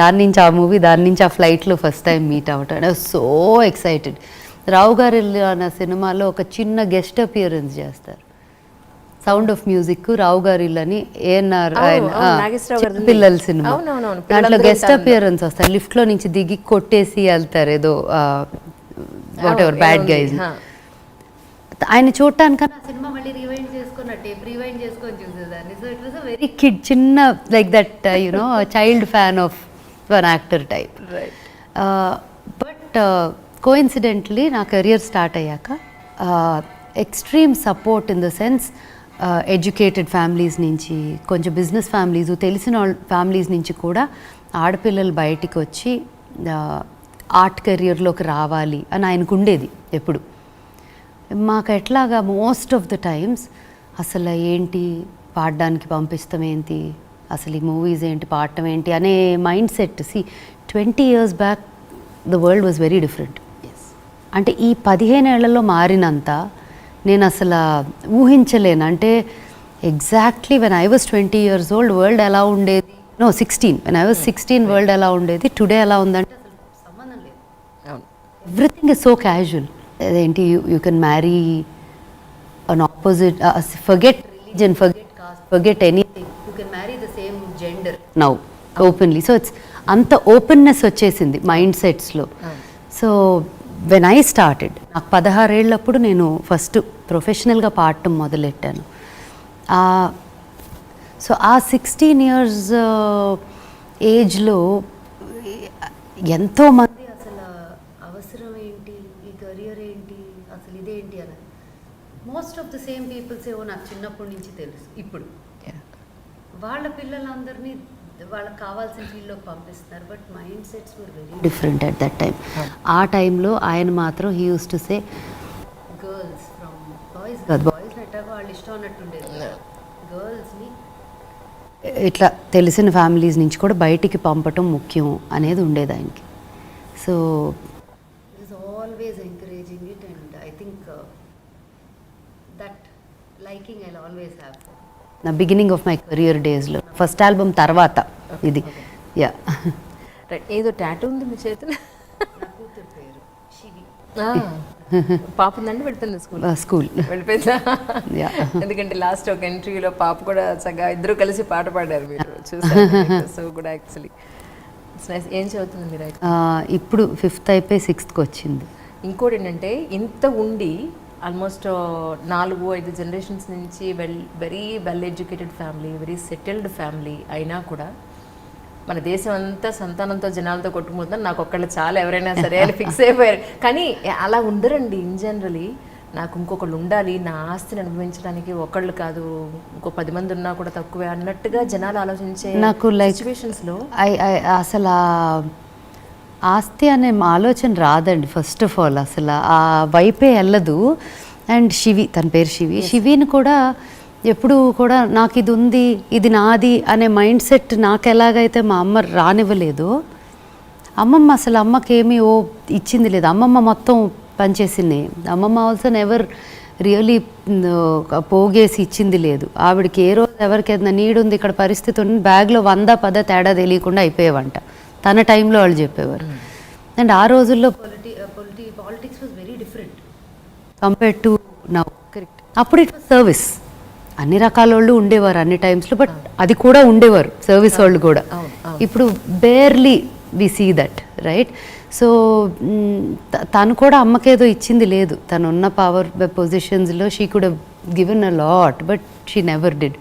దాని నుంచి ఆ మూవీ, దాని నుంచి ఆ ఫ్లైట్లో ఫస్ట్ టైం మీట్ అవ్వటం. I was so excited. Rao garu అన్న సినిమాలో ఒక చిన్న గెస్ట్ అపియరెన్స్ చేస్తారు. సౌండ్ ఆఫ్ మ్యూజిక్, రావు గారి ఇల్లు అని ఏఎన్ఆర్ నాగేశ్వరరావు గారిది. పిల్లల సినిమా. అవునవునవును. దాంట్లో గెస్ట్ అపియరెన్స్ వస్తారు, లిఫ్ట్ లో నుంచి దిగి కొట్టేసి వెళ్తారు ఏదో వాట్ ఎవర్ బ్యాడ్ గైజ్. ఆయన చూడటానికన్నా ఆ సినిమా మళ్ళీ రివైండ్ చేసుకున్న టేప్ రివైండ్ చేసుకొని చూసేదాన్ని. So it was a very kid, చిన్న like that you know child fan of one actor type. But coincidentally నా కెరియర్ స్టార్ట్ అయ్యాక extreme support in the sense educated families నుంచి, కొంచెం బిజినెస్ ఫ్యామిలీస్, తెలిసిన families నుంచి కూడా ఆడపిల్లలు బయటికి వచ్చి ఆర్ట్ కెరియర్లోకి రావాలి అని ఆయనకు ఉండేది ఎప్పుడు. మాకు ఎట్లాగా మోస్ట్ ఆఫ్ ద టైమ్స్ అసలు ఏంటి పాడడానికి పంపిస్తాం ఏంటి, అసలు ఈ మూవీస్ ఏంటి పాడటం ఏంటి అనే mind set. 20 years back the world was very different. అంటే ఈ 15 ఏళ్లలో మారినంత నేను అసలు ఊహించలేను. అంటే exactly when I was 20 years old world ఎలా ఉండేది, 16 వెన్ ఐ వాజ్ 16 వరల్డ్ ఎలా ఉండేది, టుడే ఎలా ఉందంటే అసలు సంబంధం లేదు. Everything is so casual. అదేంటి you can marry an opposite, forget religion, forget caste, forget anything, you can marry the same gender now openly. So it's అంత ఓపెన్నెస్ వచ్చేసింది మైండ్ సెట్స్లో. సో వెన్ ఐ స్టార్టెడ్, నాకు 16 ఏళ్ళప్పుడు నేను first ప్రొఫెషనల్గా పాడటం మొదలెట్టాను. So ఆ 16 years ఏజ్లో ఎంతోమంది అసలు అవసరం ఏంటి, ఈ కెరియర్ ఏంటి, అసలు ఇదేంటి అని most of the same peoples ఏవో నాకు చిన్నప్పటి నుంచి తెలుసు. ఇప్పుడు వాళ్ళ పిల్లలందరినీ వాళ్ళకి కావాల్సిన ఫీల్డ్లోకి పంపిస్తున్నారు. But mind sets were very different at that time. ఆ టైంలో ఆయన మాత్రం he use to say girls from boys కాదు, బాయ్స్ ఎట్టాగో వాళ్ళు ఇష్టం అన్నట్టుండేది, గర్ల్స్ని ఇట్లా తెలిసిన ఫ్యామిలీస్ నుంచి కూడా బయటికి పంపటం ముఖ్యం అనేది ఉండేది ఆయనకి. So is always encouraging it and I think that liking I always have. నా బిగినింగ్ ఆఫ్ మై కెరియర్ డేస్లో ఫస్ట్ ఆల్బమ్ తర్వాత ఇది. Yeah right. ఏదో టాటూ ఉంది మీ చేతిలో. పాప ఉందండి, వెళ్ళిపోయింది స్కూల్ వెళ్ళిపోయిందా? ఎందుకంటే లాస్ట్ ఒక ఎంట్రీలో పాప కూడా చక్కగా ఇద్దరు కలిసి పాట పాడారు, మీరు చూసారు. సో కూడా యాక్చువల్లీ ఏం చదువుతుంది మీరు? ఇప్పుడు 5th అయిపోయి 6th వచ్చింది. ఇంకోటి ఏంటంటే ఇంత ఉండి ఆల్మోస్ట్ 4-5 జనరేషన్స్ నుంచి very well educated family, very settled family అయినా కూడా మన దేశం అంతా సంతానంతో జనాలతో కొట్టుకుపోతుందని నాకు ఒక్కళ్ళు చాలా ఎవరైనా సరే అని ఫిక్స్ అయిపోయారు. కానీ అలా ఉండరండి. ఇన్ జనరలీ నాకు ఇంకొకళ్ళు ఉండాలి, నా ఆస్తిని అనుభవించడానికి ఒకళ్ళు కాదు ఇంకో 10 మంది ఉన్నా కూడా తక్కువే అన్నట్టుగా జనాలు ఆలోచించే నాకు సిచ్యువేషన్స్లో అసలు ఆస్తి అనే ఆలోచన రాదండి. ఫస్ట్ ఆఫ్ ఆల్ అసలు ఆ వైపే వెళ్ళదు. అండ్ శివి, తన పేరు శివి, శివిని కూడా ఎప్పుడు కూడా నాకు ఇది ఉంది, ఇది నాది అనే మైండ్ సెట్ నాకు ఎలాగైతే మా అమ్మ రానివ్వలేదు, అమ్మమ్మ అసలు అమ్మకేమీ ఇచ్చింది లేదు. అమ్మమ్మ మొత్తం పనిచేసింది. అమ్మమ్మ ఆల్సో నెవర్ రియలీ పోగేసి ఇచ్చింది లేదు. ఆవిడకి ఏ రోజు ఎవరికి ఏదైనా నీడ్ ఉంది, ఇక్కడ పరిస్థితి ఉంది, బ్యాగ్లో 100-10 తేడా తెలియకుండా అయిపోయేవంట తన టైంలో వాళ్ళు చెప్పేవారు. అండ్ ఆ రోజుల్లో politics was very different compared to now. Correct. అప్పుడు ఇట్ వాజ్ సర్వీస్. అన్ని రకాల వాళ్ళు ఉండేవారు అన్ని టైమ్స్లో, బట్ అది కూడా ఉండేవారు సర్వీస్ వాళ్ళు కూడా. ఇప్పుడు barely we see that, right? So తను కూడా అమ్మకేదో ఇచ్చింది లేదు. తను ఉన్న పవర్ పొజిషన్స్లో she could have given a lot, but she never did.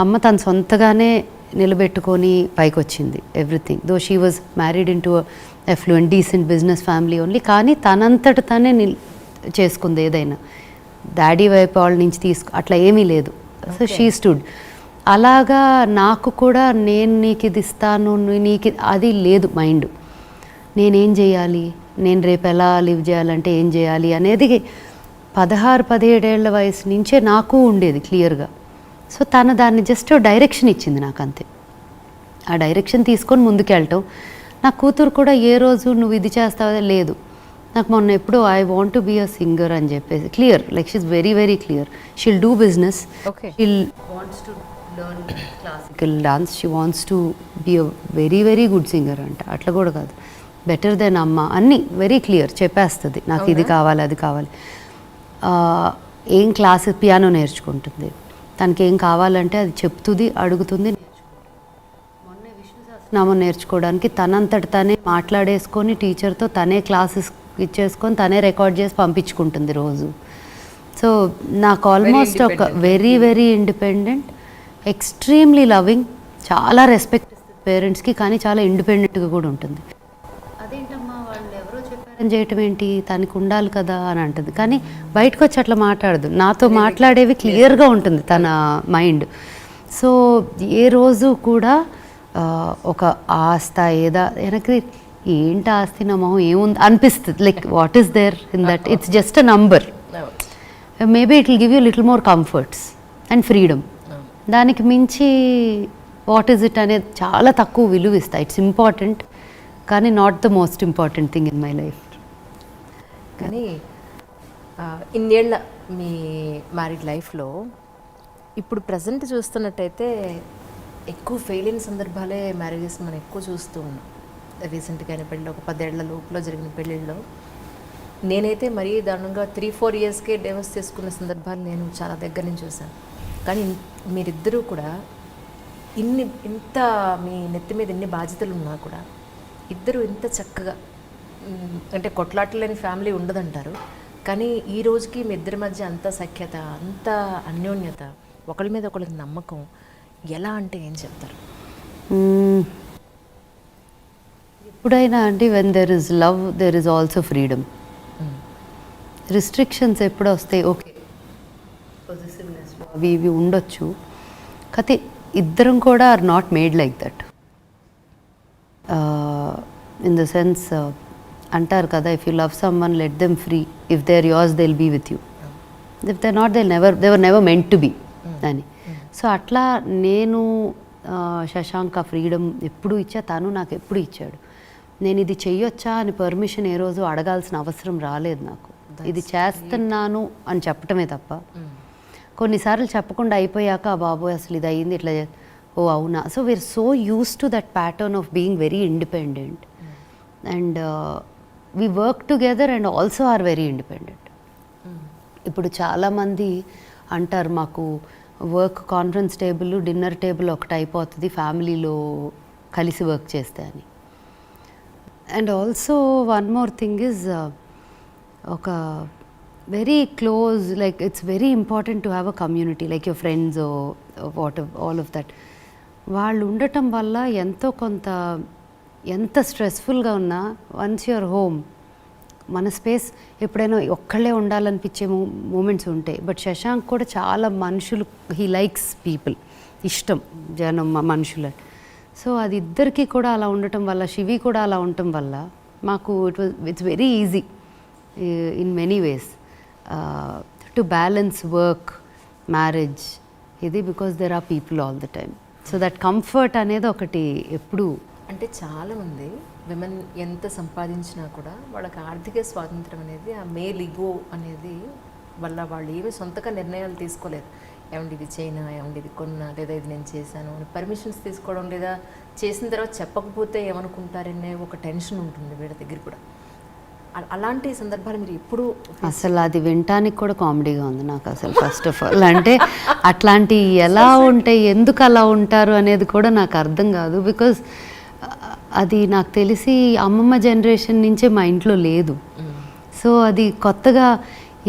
అమ్మ తను సొంతగానే నిలబెట్టుకొని పైకి వచ్చింది everything. Though she was married into affluent decent business family only. కానీ తనంతట తనే చేసుకుంది ఏదైనా. డాడీ వైపు వాళ్ళ నుంచి అట్లా ఏమీ లేదు. So she stood. అలాగా నాకు కూడా నేను నీకు ఇది ఇస్తాను, నీకు అది లేదు మైండ్. నేనేం చేయాలి, నేను రేపు ఎలా లివ్ చేయాలంటే ఏం చేయాలి అనేది 16-17 ఏళ్ల వయసు నుంచే నాకు ఉండేది క్లియర్గా. సో తను దాన్ని జస్ట్ డైరెక్షన్ ఇచ్చింది నాకు, అంతే. ఆ డైరెక్షన్ తీసుకొని ముందుకెళ్ళటం. నా కూతురు కూడా ఏ రోజు నువ్వు ఇది చేస్తావో లేదు, నాకు మొన్న ఎప్పుడు I want to be a singer అని చెప్పేసి clear, like she's very very clear. She'll do business, she'll wants to learn classical dance, she wants to be a very very good singer అంట. అట్లా కూడా కాదు, బెటర్ దెన్ అమ్మ, అన్నీ very clear చెప్పేస్తుంది. నాకు ఇది కావాలి, అది కావాలి. ఏం క్లాస్, పియానో నేర్చుకుంటుంది, తనకి ఏం కావాలంటే అది చెప్తుంది, అడుగుతుంది. మొన్నే విష్ణు సహస్రనామం నేర్చుకోవడానికి తనంతట తనే మాట్లాడేసుకొని టీచర్తో తనే క్లాసెస్ ఇచ్చేసుకొని తనే రికార్డ్ చేసి పంపించుకుంటుంది రోజు. సో నాకు ఆల్మోస్ట్ ఒక very very independent, extremely loving, చాలా రెస్పెక్ట్ పేరెంట్స్కి, కానీ చాలా ఇండిపెండెంట్గా కూడా ఉంటుంది. అదేంటమ్మా వాళ్ళు ఎవరో చెప్పారని చేయటం ఏంటి, తనకి ఉండాలి కదా అని అంటుంది. కానీ బయటకు వచ్చి అట్లా మాట్లాడదు, నాతో మాట్లాడేవి క్లియర్గా ఉంటుంది తన మైండ్. సో ఏ రోజు కూడా ఒక ఆస్త ఏదా వెనక్కి ఏంటి ఆస్తి నా మొహం ఏముంది అనిపిస్తుంది. Like what is there in that, it's just a number. Maybe it will give you little more comforts and freedom. దానికి మించి వాట్ ఈజ్ ఇట్ అనేది చాలా తక్కువ విలువ ఇస్తా. ఇట్స్ ఇంపార్టెంట్ కానీ not the most important thing in my life. కానీ ఇన్నేళ్ల మీ మ్యారీడ్ లైఫ్లో ఇప్పుడు ప్రజెంట్ చూస్తున్నట్టయితే ఎక్కువ ఫెయిల్ అయిన సందర్భాలే మ్యారేజెస్ మనం ఎక్కువ చూస్తూ ఉన్నాం. రీసెంట్గా అయిన పెళ్ళి, ఒక 10 ఏళ్ల లోపల జరిగిన పెళ్ళిళ్ళలో నేనైతే మరీ దారుణంగా 3-4 ఇయర్స్కే డైవర్స్ చేసుకున్న సందర్భాలు నేను చాలా దగ్గర నుంచి చూశాను. కానీ మీరిద్దరూ కూడా ఇంత మీ నెత్తి మీద ఎన్ని బాధ్యతలు ఉన్నా కూడా ఇద్దరు ఇంత చక్కగా, అంటే కొట్లాటలు లేని ఫ్యామిలీ ఉండదంటారు, కానీ ఈ రోజుకి మీ ఇద్దరి మధ్య అంత సఖ్యత, అంత అన్యోన్యత, ఒకరి మీద ఒకరికి నమ్మకం ఎలా అంటే ఏం చెప్తారు? ఎప్పుడైనా అంటే when there is love there is also freedom. Restrictions ఎప్పుడు వస్తాయి, ఓకే పొజిటివ్నెస్ అవి ఇవి ఉండొచ్చు, కాకపోతే ఇద్దరం కూడా are not made like that. In the sense అంటారు కదా, if you love someone let them free, if they are yours they will be with you, if they not they were never meant to be అని. So అట్లా నేను శశాంక్ ఆ freedom ఎప్పుడు ఇచ్చా, తను నాకు ఎప్పుడు ఇచ్చాడు. నేను ఇది చెయ్యొచ్చా అని పర్మిషన్ ఏ రోజు అడగాల్సిన అవసరం రాలేదు నాకు. ఇది చేస్తున్నాను అని చెప్పటమే తప్ప, కొన్నిసార్లు చెప్పకుండా అయిపోయాక బాబోయ్ అసలు ఇది అయ్యింది ఇట్లా, ఓ అవునా. So we're so used to that pattern of being very independent and we work together and also are very independent. ఇప్పుడు చాలామంది అంటారు మాకు work conference table dinner table ఒకటి అయిపోతుంది ఫ్యామిలీలో కలిసి వర్క్ చేస్తే అని. And also one more thing is ఒక very close, like it's very important to have a community like your friends what all of that. వాళ్ళు ఉండటం వల్ల ఎంతో కొంత, ఎంత స్ట్రెస్ఫుల్గా ఉన్నా వన్స్ యువర్ హోమ్, మన స్పేస్ ఎప్పుడైనా ఒక్కళ్ళే ఉండాలనిపించే మూమెంట్స్ ఉంటాయి. బట్ శశాంక్ కూడా చాలా మనుషులు, హీ లైక్స్ పీపుల్, ఇష్టం జనం మనుషులు. సో అది ఇద్దరికి కూడా అలా ఉండటం వల్ల, శివి కూడా అలా ఉండటం వల్ల మాకు it's very easy in many ways to balance work marriage ఇది, because there are people all the time. So that comfort అనేది ఒకటి ఎప్పుడు. అంటే చాలామంది విమెన్ ఎంత సంపాదించినా కూడా వాళ్ళకి ఆర్థిక స్వాతంత్రం అనేది, ఆ మేల్ ఇగో అనేది వల్ల వాళ్ళు ఏమి సొంతగా నిర్ణయాలు తీసుకోలేరు. ఏమండి ఇది చేయనా, ఏమండి ఇది కొన్నా, లేదా ఇది నేను చేశాను అని పర్మిషన్స్ తీసుకోవడం, లేదా చేసిన తర్వాత చెప్పకపోతే ఏమనుకుంటారనే ఒక టెన్షన్ ఉంటుంది వీళ్ళ దగ్గర కూడా. అలాంటి సందర్భాలు మీరు ఎప్పుడు అసలు అది వినటానికి కూడా కామెడీగా ఉంది నాకు అసలు. ఫస్ట్ ఆఫ్ ఆల్ అంటే అట్లాంటి ఎలా ఉంటాయి, ఎందుకు అలా ఉంటారు అనేది కూడా నాకు అర్థం కాదు. బికాజ్ అది నాకు తెలిసి అమ్మమ్మ జనరేషన్ నుంచే మా ఇంట్లో లేదు. సో అది కొత్తగా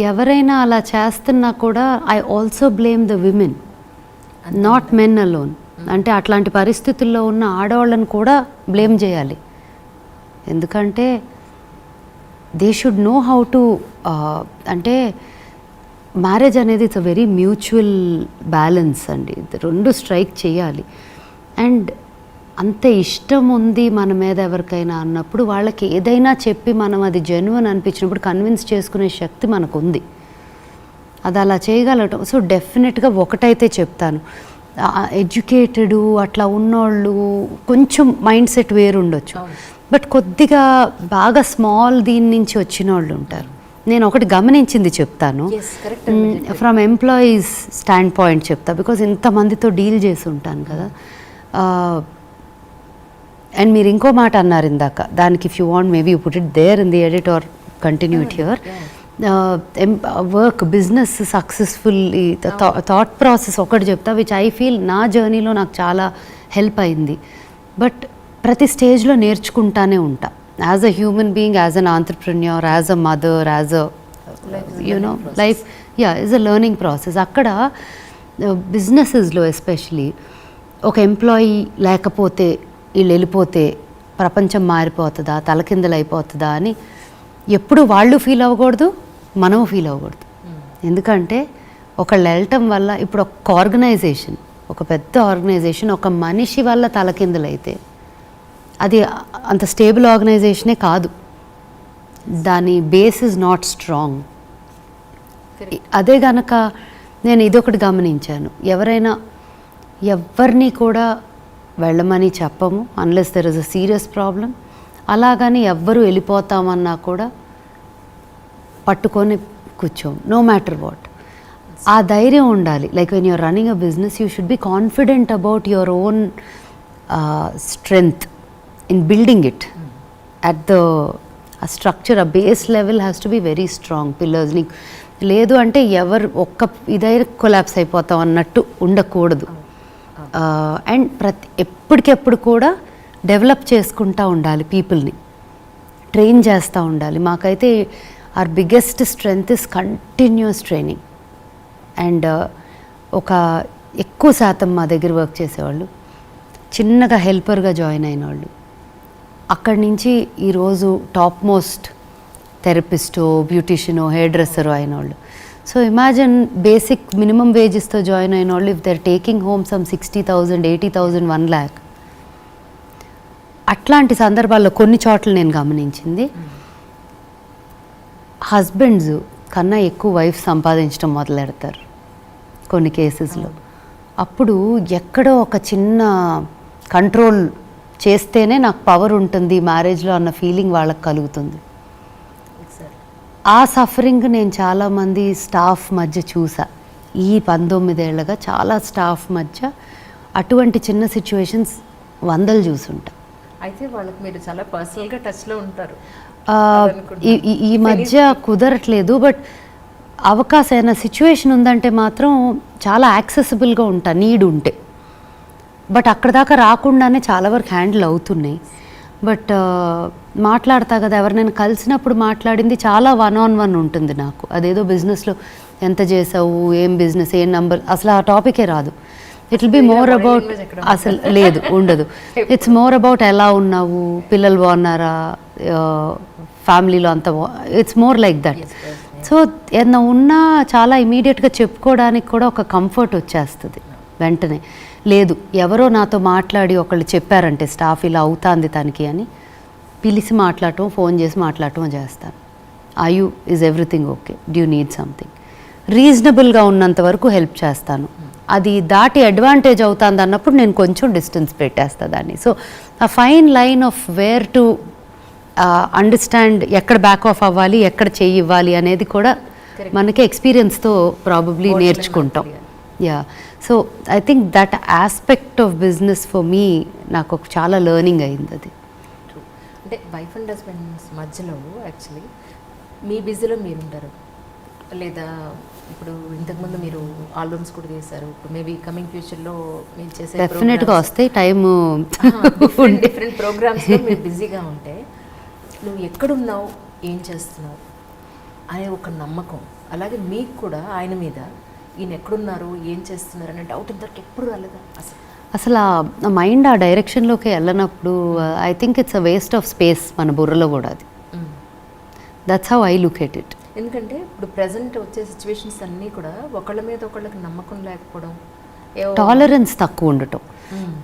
ఎవరైనా అలా చేస్తున్నా కూడా I also blame the women, not men alone. అంటే అట్లాంటి పరిస్థితుల్లో ఉన్న ఆడవాళ్ళని కూడా బ్లేమ్ చేయాలి. ఎందుకంటే they should know how to, అంటే మ్యారేజ్ అనేది it's a very mutual balance అండి. రెండు స్ట్రైక్ చేయాలి. అండ్ అంత ఇష్టం ఉంది మన మీద ఎవరికైనా అన్నప్పుడు వాళ్ళకి ఏదైనా చెప్పి మనం అది జెన్యున్ అనిపించినప్పుడు కన్విన్స్ చేసుకునే శక్తి మనకు ఉంది. అది అలా చేయగలగటం. సో డెఫినెట్గా ఒకటైతే చెప్తాను, ఎడ్యుకేటెడు అట్లా ఉన్నోళ్ళు కొంచెం మైండ్ సెట్ వేరు ఉండొచ్చు, బట్ కొద్దిగా బాగా స్మాల్ దీని నుంచి వచ్చిన వాళ్ళు ఉంటారు. నేను ఒకటి గమనించింది చెప్తాను, ఫ్రమ్ ఎంప్లాయీస్ స్టాండ్ పాయింట్ చెప్తా, బికాజ్ ఇంతమందితో డీల్ చేసి ఉంటాను కదా. అండ్ మీరు ఇంకో మాట అన్నారు ఇందాక, దానికి if you want maybe you put it there in the edit or continue it here. Work business successfully thought process ఒకటి చెప్తా విచ్ ఐ ఫీల్ నా జర్నీలో నాకు చాలా హెల్ప్ అయింది. బట్ ప్రతి స్టేజ్లో నేర్చుకుంటానే ఉంటా, as a human being, as an entrepreneur, as a mother, as a you know life is a learning process. అక్కడ బిజినెసెస్లో ఎస్పెషలీ ఒక ఎంప్లాయీ లేకపోతే వీళ్ళు వెళ్ళిపోతే ప్రపంచం మారిపోతుందా, తలకిందలైపోతుందా అని ఎప్పుడు వాళ్ళు ఫీల్ అవ్వకూడదు, మనము ఫీల్ అవ్వకూడదు. ఎందుకంటే ఒకళ్ళు వెళ్ళటం వల్ల ఇప్పుడు ఒక ఆర్గనైజేషన్, ఒక పెద్ద ఆర్గనైజేషన్ ఒక మనిషి వల్ల తలకిందులైతే అది అంత స్టేబుల్ ఆర్గనైజేషనే కాదు, దాని బేస్ ఇస్ నాట్ స్ట్రాంగ్. అదే గనక నేను ఇదొకటి గమనించాను, ఎవరిని కూడా వెళ్ళమని చెప్పము unless there is a serious problem. అలాగని ఎవ్వరు వెళ్ళిపోతామన్నా కూడా పట్టుకొని కూర్చోం, నో మ్యాటర్ వాట్. ఆ ధైర్యం ఉండాలి. Like when you're running a business you should be confident about your own strength in building it at the structure, ఆ base level has to be very strong. Pillars నీకు లేదు అంటే ఎవరు ఒక్క ఇదైనా కొలాప్స్ అయిపోతాం అన్నట్టు ఉండకూడదు. అండ్ ఎప్పటికెప్పుడు కూడా డెవలప్ చేసుకుంటూ ఉండాలి, పీపుల్ని ట్రైన్ చేస్తూ ఉండాలి. మాకైతే our biggest strength is continuous training. And ఒక ఎక్కువ శాతం మా దగ్గర వర్క్ చేసేవాళ్ళు చిన్నగా హెల్పర్గా జాయిన్ అయిన వాళ్ళు అక్కడి నుంచి ఈరోజు టాప్ మోస్ట్ థెరపిస్టో, బ్యూటిషియనో, హెయిర్ డ్రెస్సరో అయిన వాళ్ళు. సో ఇమాజిన్ బేసిక్ మినిమం వేజెస్తో జాయిన్ అయిన వాళ్ళు if they are taking home some 60,000, 80,000, 1 lakh. అట్లాంటి సందర్భాల్లో కొన్ని చోట్ల నేను గమనించింది, హస్బెండ్స్ కన్నా ఎక్కువ వైఫ్ సంపాదించడం మొదలెడతారు కొన్ని కేసెస్లో. అప్పుడు ఎక్కడో ఒక చిన్న కంట్రోల్ చేస్తేనే నాకు పవర్ ఉంటుంది మ్యారేజ్లో అన్న ఫీలింగ్ వాళ్ళకి కలుగుతుంది. ఆ సఫరింగ్ నేను చాలామంది స్టాఫ్ మధ్య చూసా. ఈ 19 ఏళ్ళగా చాలా స్టాఫ్ మధ్య అటువంటి చిన్న సిచ్యువేషన్స్ వందలు చూసుంటా. అయితే వాళ్ళకి మీరు చాలా పర్సనల్గా టచ్లో ఉంటారు. ఈ మధ్య కుదరట్లేదు, బట్ అవకాశమైన సిచ్యువేషన్ ఉందంటే మాత్రం చాలా యాక్సెసిబుల్గా ఉంటా నీడ్ ఉంటే. బట్ అక్కడ దాకా రాకుండానే చాలా వరకు హ్యాండిల్ అవుతున్నాయి. బట్ మాట్లాడతా కదా, ఎవరినైనా కలిసినప్పుడు మాట్లాడింది చాలా 1-on-1 ఉంటుంది నాకు. అదేదో బిజినెస్లో ఎంత చేసావు, ఏం బిజినెస్, ఏం నంబర్, అసలు ఆ టాపికే రాదు. It will be more about, అసలు లేదు ఉండదు. ఇట్స్ మోర్ అబౌట్ ఎలా ఉన్నావు, పిల్లలు బాగున్నారా, ఫ్యామిలీలో అంత, it's more like that. So ఏదన్నా ఉన్నా చాలా ఇమీడియట్గా చెప్పుకోవడానికి కూడా ఒక కంఫర్ట్ వచ్చేస్తుంది వెంటనే. లేదు ఎవరో నాతో మాట్లాడి ఒకళ్ళు చెప్పారంటే స్టాఫ్ ఇలా అవుతుంది తనకి అని పిలిచి మాట్లాడటం, ఫోన్ చేసి మాట్లాడటం చేస్తాను. You is everything okay, due need something, రీజనబుల్గా ఉన్నంత వరకు హెల్ప్ చేస్తాను. అది దాటి అడ్వాంటేజ్ అవుతుంది అన్నప్పుడు నేను కొంచెం డిస్టెన్స్ పెట్టేస్తాను దాన్ని. సో ఆ fine line of where to understand, ఎక్కడ బ్యాక్ ఆఫ్ అవ్వాలి, ఎక్కడ చెయ్యి ఇవ్వాలి అనేది కూడా మనకి ఎక్స్పీరియన్స్తో ప్రాబబ్లీ నేర్చుకుంటాం. Yeah, so I think that aspect of business for me నాకు ఒక చాలా లెర్నింగ్ అయింది అది. అంటే వైఫ్ అండ్ హస్బెండ్స్ మధ్యలో యాక్చువల్లీ మీ బిజీలో మీరు ఉంటారు, లేదా ఇప్పుడు ఇంతకుముందు మీరు ఆల్బమ్స్ కూడా చేశారు, ఇప్పుడు మేబీ కమింగ్ ఫ్యూచర్లో మీరు చేసే డెఫినెట్గా వస్తాయి టైము, డిఫరెంట్ ప్రోగ్రామ్స్లో మీరు బిజీగా ఉంటే నువ్వు ఎక్కడున్నావు, ఏం చేస్తున్నావు అనే ఒక నమ్మకం, అలాగే మీకు కూడా ఆయన మీద ఈయన ఎక్కడున్నారు, ఏం చేస్తున్నారు అనే డౌట్ ఇంతవరకు ఎప్పుడు రాలేదా? అసలు ఆ మైండ్ ఆ డైరెక్షన్లోకి వెళ్ళినప్పుడు I think it's a waste of space మన బుర్రలో కూడా. అది that's how I look at it. ఎందుకంటే ఇప్పుడు ప్రజెంట్ వచ్చే సిచ్యువేషన్స్ అన్నీ కూడా ఒకళ్ళ మీద ఒకళ్ళకి నమ్మకం లేకపోవడం, టాలరెన్స్ తక్కువ ఉండటం,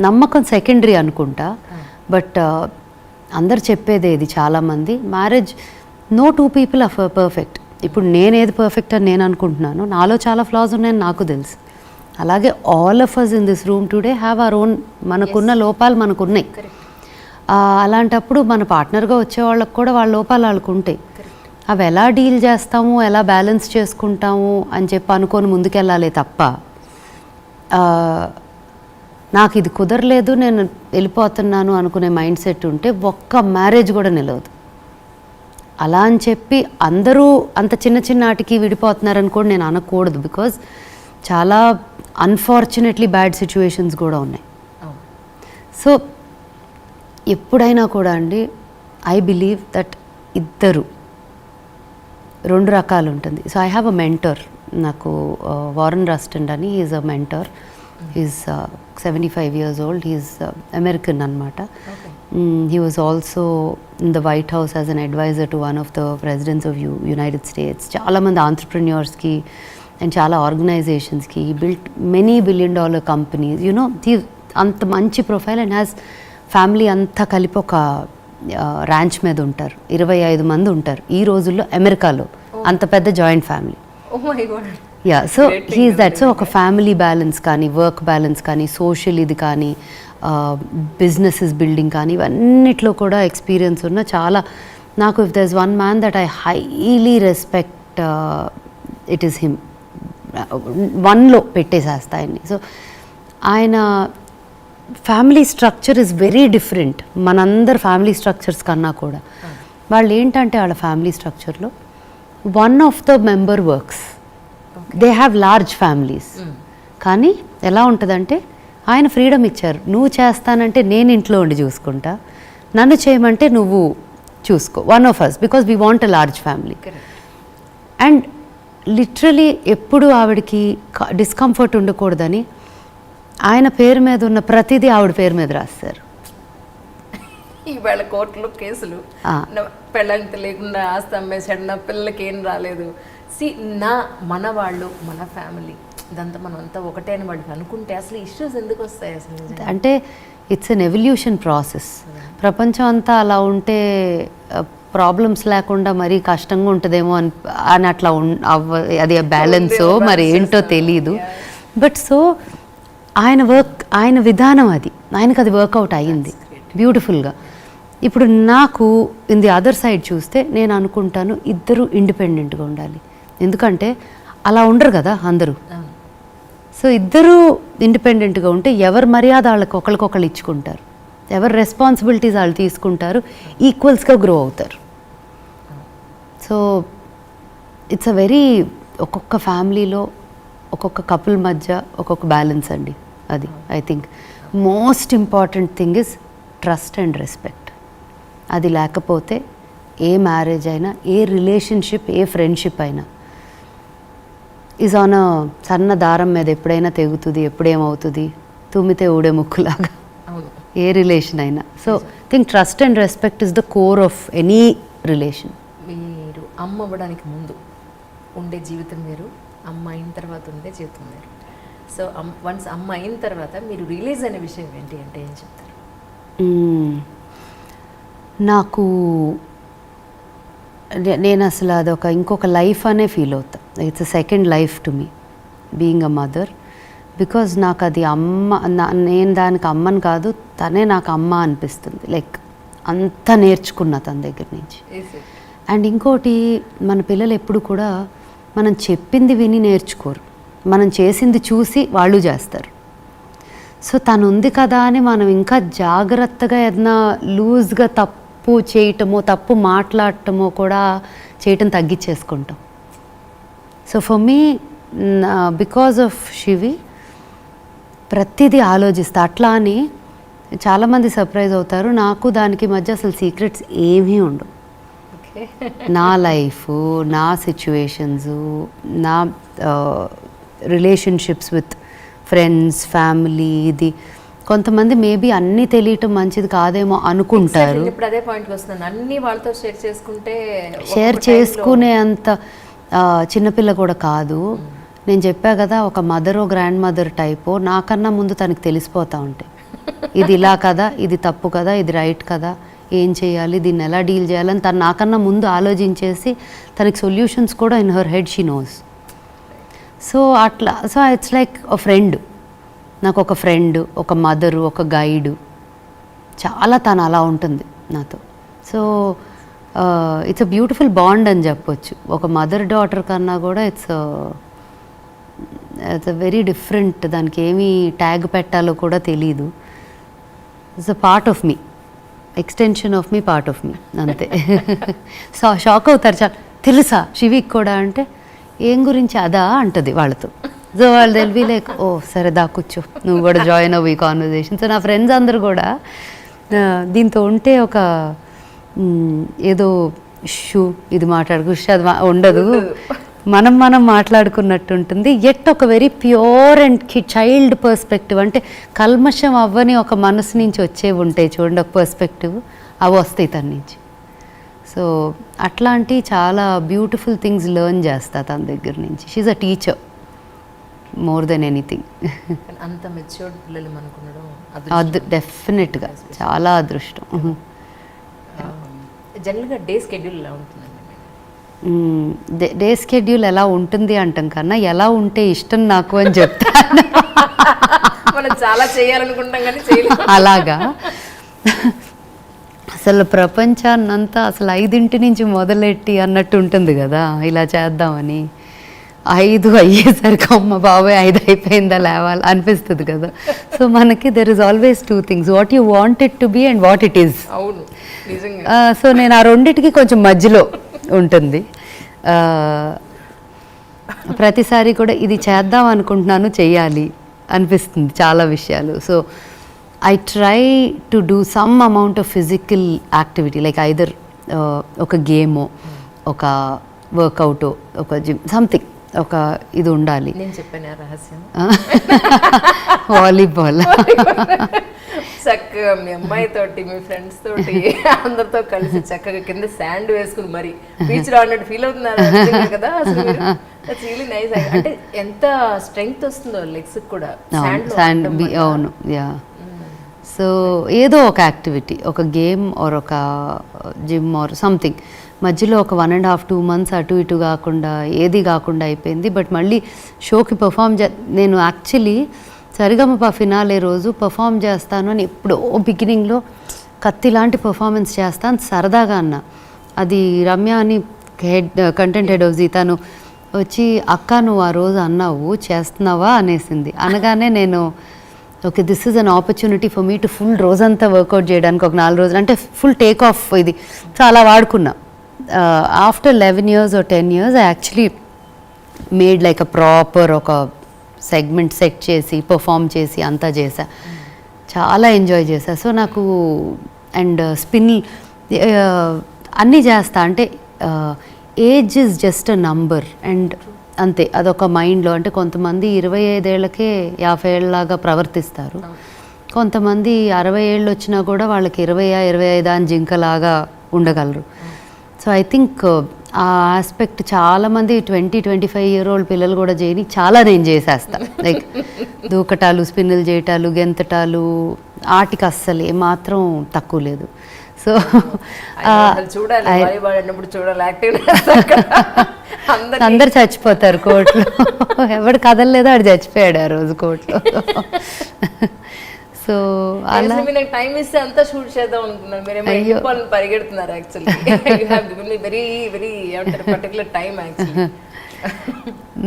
నమ్మకం సెకండరీ అనుకుంటా. బట్ అందరు చెప్పేదే ఇది చాలామంది, marriage no 2 people are perfect. ఇప్పుడు నేనేది పర్ఫెక్ట్ అని నేను అనుకుంటున్నాను, నాలో చాలా ఫ్లాస్ ఉన్నాయని నాకు తెలుసు. అలాగే all of us in this room today have our own, మనకున్న లోపాలు మనకున్నాయి. అలాంటప్పుడు మన పార్ట్నర్గా వచ్చే వాళ్ళకి కూడా వాళ్ళ లోపాలు వాళ్ళకు ఉంటాయి. అవి ఎలా డీల్ చేస్తాము, ఎలా బ్యాలెన్స్ చేసుకుంటాము అని చెప్పి అనుకొని ముందుకెళ్ళాలి తప్ప నాకు ఇది కుదరలేదు నేను వెళ్ళిపోతున్నాను అనుకునే మైండ్ సెట్ ఉంటే ఒక్క మ్యారేజ్ కూడా నిలవదు. అలా అని చెప్పి అందరూ అంత చిన్న చిన్నాటికి విడిపోతున్నారని కూడా నేను అనకూడదు, బికాజ్ చాలా అన్ఫార్చునేట్లీ బ్యాడ్ సిచ్యువేషన్స్ కూడా ఉన్నాయి. సో ఎప్పుడైనా కూడా అండి, ఐ బిలీవ్ దట్ ఇద్దరు రెండు రకాలు ఉంటుంది. So I have a mentor, నాకు వారన్ రస్టన్ అని, is a mentor. Is 75 years old. He's American అనమాట. He was also in the White House as an advisor to one of the presidents of United States. చాలామంది ఆంటర్ప్రెన్యూర్స్కి and చాలా ఆర్గనైజేషన్స్కి built many $1 billion companies. You know అంత మంచి profile and has family అంతా కలిపి ఒక ర్యాంచ్ మీద ఉంటారు. 25 మంది ఉంటారు ఈ రోజుల్లో అమెరికాలో, అంత పెద్ద joint family. Yeah, so he's that. So ఒక ఫ్యామిలీ బ్యాలెన్స్ కానీ, వర్క్ బ్యాలెన్స్ కానీ, సోషల్ ఇది కానీ, బిజినెసెస్ బిల్డింగ్ కానీ, ఇవన్నిట్లో కూడా ఎక్స్పీరియన్స్ ఉన్న చాలా, నాకు if there is one man that I highly respect, it is him. వన్లో పెట్టేసేస్తా ఆయన్ని. సో ఆయన family structure is very different మనందరు ఫ్యామిలీ స్ట్రక్చర్స్ కన్నా కూడా. వాళ్ళు ఏంటంటే వాళ్ళ ఫ్యామిలీ స్ట్రక్చర్లో one of the member works, they have large families. కానీ ఎలా ఉంటుందంటే ఆయన ఫ్రీడమ్ ఇచ్చారు, నువ్వు చేస్తానంటే నేను ఇంట్లో ఉండి చూసుకుంటా, నన్ను చేయమంటే నువ్వు చూసుకో, one of us, because we want a large family. And literally ఎప్పుడు ఆవిడకి డిస్కంఫర్ట్ ఉండకూడదని ఆయన పేరు మీద ఉన్న ప్రతిదీ ఆవిడ పేరు మీద రాస్తారు. ఈవేళ కోర్టులో కేసులు, పెళ్ళంత లేకుండా ఆస్తి అమ్మేసాడు, నా పిల్లలకి ఏం రాలేదు. మన వాళ్ళు, మన ఫ్యామిలీ, ఇదంతా మనం అంతా ఒకటే అని వాళ్ళు అనుకుంటే అసలు ఇష్యూస్ ఎందుకు వస్తాయి అసలు? అంటే ఇట్స్ అన్ ఎవల్యూషన్ ప్రాసెస్. ప్రపంచం అంతా అలా ఉంటే ప్రాబ్లమ్స్ లేకుండా మరీ కష్టంగా ఉంటుందేమో అని అట్లా అది బ్యాలెన్సో మరి ఏంటో తెలీదు. బట్ సో ఆయన ఆయన విధానం అది, ఆయనకు అది వర్కౌట్ అయ్యింది బ్యూటిఫుల్గా. ఇప్పుడు నాకు ఇన్ ది అదర్ సైడ్ చూస్తే నేను అనుకుంటాను ఇద్దరు ఇండిపెండెంట్గా ఉండాలి. ఎందుకంటే అలా ఉండరు కదా అందరూ. సో ఇద్దరూ ఇండిపెండెంట్గా ఉంటే ఎవరి మర్యాద వాళ్ళకి ఒకరికొకరు ఇచ్చుకుంటారు, ఎవరి రెస్పాన్సిబిలిటీస్ వాళ్ళు తీసుకుంటారు, ఈక్వల్స్గా గ్రో అవుతారు. సో ఇట్స్ అ వెరీ, ఒక్కొక్క ఫ్యామిలీలో ఒక్కొక్క కపుల్ మధ్య ఒక్కొక్క బ్యాలెన్స్ అండి. అది I think most important thing is trust and respect. అది లేకపోతే ఏ మ్యారేజ్ అయినా, ఏ రిలేషన్షిప్, ఏ ఫ్రెండ్షిప్ అయినా ఈజ్ ఆన్ అ సన్న దారం మీద, ఎప్పుడైనా తెగుతుంది, ఎప్పుడేమవుతుంది, తుమ్మితే ఊడే ముక్కులాగా ఏ రిలేషన్ అయినా. So think trust and respect is the core of any relation. మీరు అమ్మ అవ్వడానికి ముందు ఉండే జీవితం వేరు, అమ్మ అయిన తర్వాత ఉండే జీవితం వేరు. సో వన్స్ అమ్మ అయిన తర్వాత మీరు రిలీజ్ అయిన విషయం ఏంటి అంటే ఏం చెప్తారు? నాకు నేను అసలు అదొక ఇంకొక లైఫ్ అనే ఫీల్ అవుతా. It's a second life to me being a mother. Because నాకు అది అమ్మ, నేను దానికి అమ్మని కాదు, తనే నాకు అమ్మ అనిపిస్తుంది. లైక్ అంత నేర్చుకున్నా తన దగ్గర నుంచి. అండ్ ఇంకోటి, మన పిల్లలు ఎప్పుడు కూడా మనం చెప్పింది విని నేర్చుకోరు, మనం చేసింది చూసి వాళ్ళు చేస్తారు. సో తను ఉంది కదా అని మనం ఇంకా జాగ్రత్తగా ఏదైనా లూజ్గా తప్పు చేయటమో, తప్పు మాట్లాడటమో కూడా చేయటం తగ్గించేసుకుంటాం. So for me, because of Shivi ప్రతిదీ ఆలోచిస్తా. అట్లా అని చాలామంది సర్ప్రైజ్ అవుతారు, నాకు దానికి మధ్య అసలు సీక్రెట్స్ ఏమీ ఉండవు. నా లైఫ్, నా సిచ్యువేషన్స్, నా రిలేషన్షిప్స్ విత్ ఫ్రెండ్స్, ఫ్యామిలీ, ఇది కొంతమంది మేబీ అన్నీ తెలియటం మంచిది కాదేమో అనుకుంటారు. ఇప్పుడు అదే పాయింట్కి వస్తున్నాను, అన్నీ వాళ్ళతో షేర్ చేసుకుంటే, షేర్ చేసుకునే అంత చిన్నపిల్ల కూడా కాదు. నేను చెప్పా కదా, ఒక మదరో గ్రాండ్ మదర్ టైపో, నాకన్నా ముందు తనకి తెలిసిపోతూ ఉంటాయి, ఇది ఇలా కదా, ఇది తప్పు కదా, ఇది రైట్ కదా, ఏం చేయాలి, దీన్ని ఎలా డీల్ చేయాలని తను నాకన్నా ముందు ఆలోచించేసి తనకి సొల్యూషన్స్ కూడా in her head she knows. So అట్లా, so it's like a friend. నాకు ఒక ఫ్రెండ్, ఒక మదరు, ఒక గైడు, చాలా తను అలా ఉంటుంది నాతో. So it's a beautiful bond అని చెప్పొచ్చు. ఒక మదర్ డాటర్ కన్నా కూడా ఇట్స్ అ వెరీ డిఫరెంట్. దానికి ఏమి ట్యాగ్ పెట్టాలో కూడా తెలీదు. It's a part of me. Extension of me, part of me, అంతే. సో షాక్ అవుతారు చాలా, తెలుసా శివిక్ కూడా అంటే ఏం గురించి అదా అంటది వాళ్ళతో. సో వాళ్ళు తెలివి లైక్ ఓ సరే దా కూర్చో నువ్వు కూడా జాయిన్ అవ్వు ఈ కాన్వర్జేషన్. సో నా ఫ్రెండ్స్ అందరు కూడా దీంతో ఉంటే ఒక ఏదో షూ ఇది మాట్లాడుకు అది ఉండదు, మనం మాట్లాడుకున్నట్టు ఉంటుంది. ఎట్ ఒక very pure and child perspective, అంటే కల్మషం అవ్వని ఒక మనసు నుంచి వచ్చేవి ఉంటాయి చూడండి, ఒక పర్స్పెక్టివ్, అవి వస్తాయి తన నుంచి. సో అట్లాంటి చాలా బ్యూటిఫుల్ థింగ్స్ లెర్న్ చేస్తా తన దగ్గర నుంచి. She's a teacher more than anything. అంత మెచ్యూర్డ్ పిల్లలు మనకున్నడం డెఫినెట్గా చాలా అదృష్టం. జనరల్గా డే స్కెడ్యూల్ ఎలా ఉంటుందండి? డే స్కెడ్యూల్ ఎలా ఉంటుంది అంటాం కన్నా ఎలా ఉంటే ఇష్టం నాకు అని చెప్తాను. మనం చాలా చేయాలనుకుంటాం కానీ చేయలేం. అలాగా అసలు ప్రపంచాన్నంతా అసలు 5 నుంచి మొదలెట్టి అన్నట్టు ఉంటుంది కదా, ఇలా చేద్దామని. 5 అయ్యేసరికి అమ్మ బాబాయ్ 5 అయిపోయిందా లేవాలి అనిపిస్తుంది కదా. సో మనకి there is always 2 things, what you want it to be and what it is. అవును నిజంగా. సో నేను ఆ రెండిటికి కొంచెం మధ్యలో ఉంటుంది. ప్రతిసారి కూడా ఇది చేద్దాం అనుకుంటున్నాను, చెయ్యాలి అనిపిస్తుంది చాలా విషయాలు. So I try to do some amount of physical activity, like either ఒక గేమో, ఒక వర్కౌటో, ఒక జిమ్, సంథింగ్ ఒక ఇది ఉండాలి. నేను చెప్పాను రహస్యం, వాలీబాల్. చక్కగా మీ అమ్మాయి తోటి మీ ఫ్రెండ్స్ తోటి అందరితో కలిసి చక్కగా కింద శాండ్ వేసుకుని మరి బీచ్ లో అన్నట్టు ఫీల్ అవుతున్నారు కదా అసలు. That's really nice. అంటే ఎంత స్ట్రెంగ్త్ వస్తుందో లెగ్స్ కూడా శాండ్. అవును, యా. సో ఏదో ఒక యాక్టివిటీ, ఒక గేమ్ ఆర్ ఒక జిమ్ ఆర్ సంథింగ్. మధ్యలో ఒక 1.5-2 months అటు ఇటు కాకుండా ఏది కాకుండా అయిపోయింది. బట్ మళ్ళీ షోకి పర్ఫామ్ నేను యాక్చువల్లీ సరిగమప ఫినాలే రోజు పర్ఫామ్ చేస్తాను అని ఎప్పుడో బిగినింగ్లో కత్తి లాంటి పర్ఫార్మెన్స్ చేస్తాను సరదాగా అన్న. అది రమ్య అని కంటెంట్ హెడ్ ఆఫ్ జీ తను వచ్చి అక్క నువ్వు ఆ రోజు అన్నావు చేస్తున్నావా అనేసింది. అనగానే నేను okay this is an opportunity for me to full రోజంతా వర్కౌట్ చేయడానికి ఒక 4 రోజులు అంటే ఫుల్ టేక్ ఆఫ్ ఇది చాలా వాడుకున్నా. After 11 years or 10 years I actually made like a proper ఒక సెగ్మెంట్ సెట్ చేసి పర్ఫామ్ చేసి అంతా చేశా. చాలా ఎంజాయ్ చేశా. సో నాకు అండ్ స్పిన్ అన్నీ చేస్తా. అంటే age is just a number and అంతే, అదొక మైండ్లో. అంటే కొంతమంది 25 ఏళ్ళకే 50 ఏళ్ళలాగా ప్రవర్తిస్తారు, కొంతమంది 60 ఏళ్ళు వచ్చినా కూడా వాళ్ళకి 20-25 అని జింకలాగా ఉండగలరు. సో ఐ థింక్ ఆ ఆస్పెక్ట్ చాలామంది 20-25 year old పిల్లలు కూడా చేయని చాలా నేను చేసేస్తా. లైక్ దూకటాలు, స్పిన్నులు చేయటాలు, గెంతటాలు, ఆటికి అస్సలు ఏమాత్రం తక్కువ లేదు. సో అందరు చచ్చిపోతారు కోర్టులో. ఎవడు కదలలేదో ఆడు చచ్చిపోయాడు ఆ రోజు కోర్టులో. సో అలా టైం ఇస్తే అంతా షూట్ చేద్దాం అనుకున్నాను, మీరు పరిగెడుతున్నారు. Actually very very particular time actually.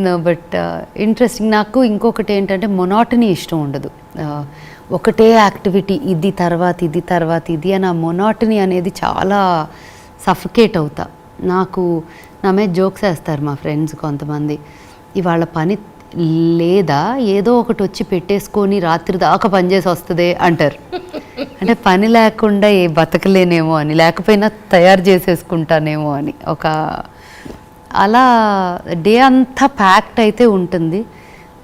No but interesting. నాకు ఇంకొకటి ఏంటంటే మొనాటనీ ఇష్టం ఉండదు. ఒకటే యాక్టివిటీ ఇది తర్వాత ఇది తర్వాత ఇది అని ఆ మొనాటనీ అనేది చాలా సఫికేట్ అవుతా. నాకు నా మీద జోక్స్ వేస్తారు మా ఫ్రెండ్స్ కొంతమంది, ఇవాళ పని లేదా ఏదో ఒకటి వచ్చి పెట్టేసుకొని రాత్రి దాకా పనిచేసి వస్తుంది అంటారు. అంటే పని లేకుండా ఏ బతకలేనేమో అని, లేకపోయినా తయారు చేసేసుకుంటానేమో అని ఒక అలా డే అంతా ప్యాక్డ్ అయితే ఉంటుంది.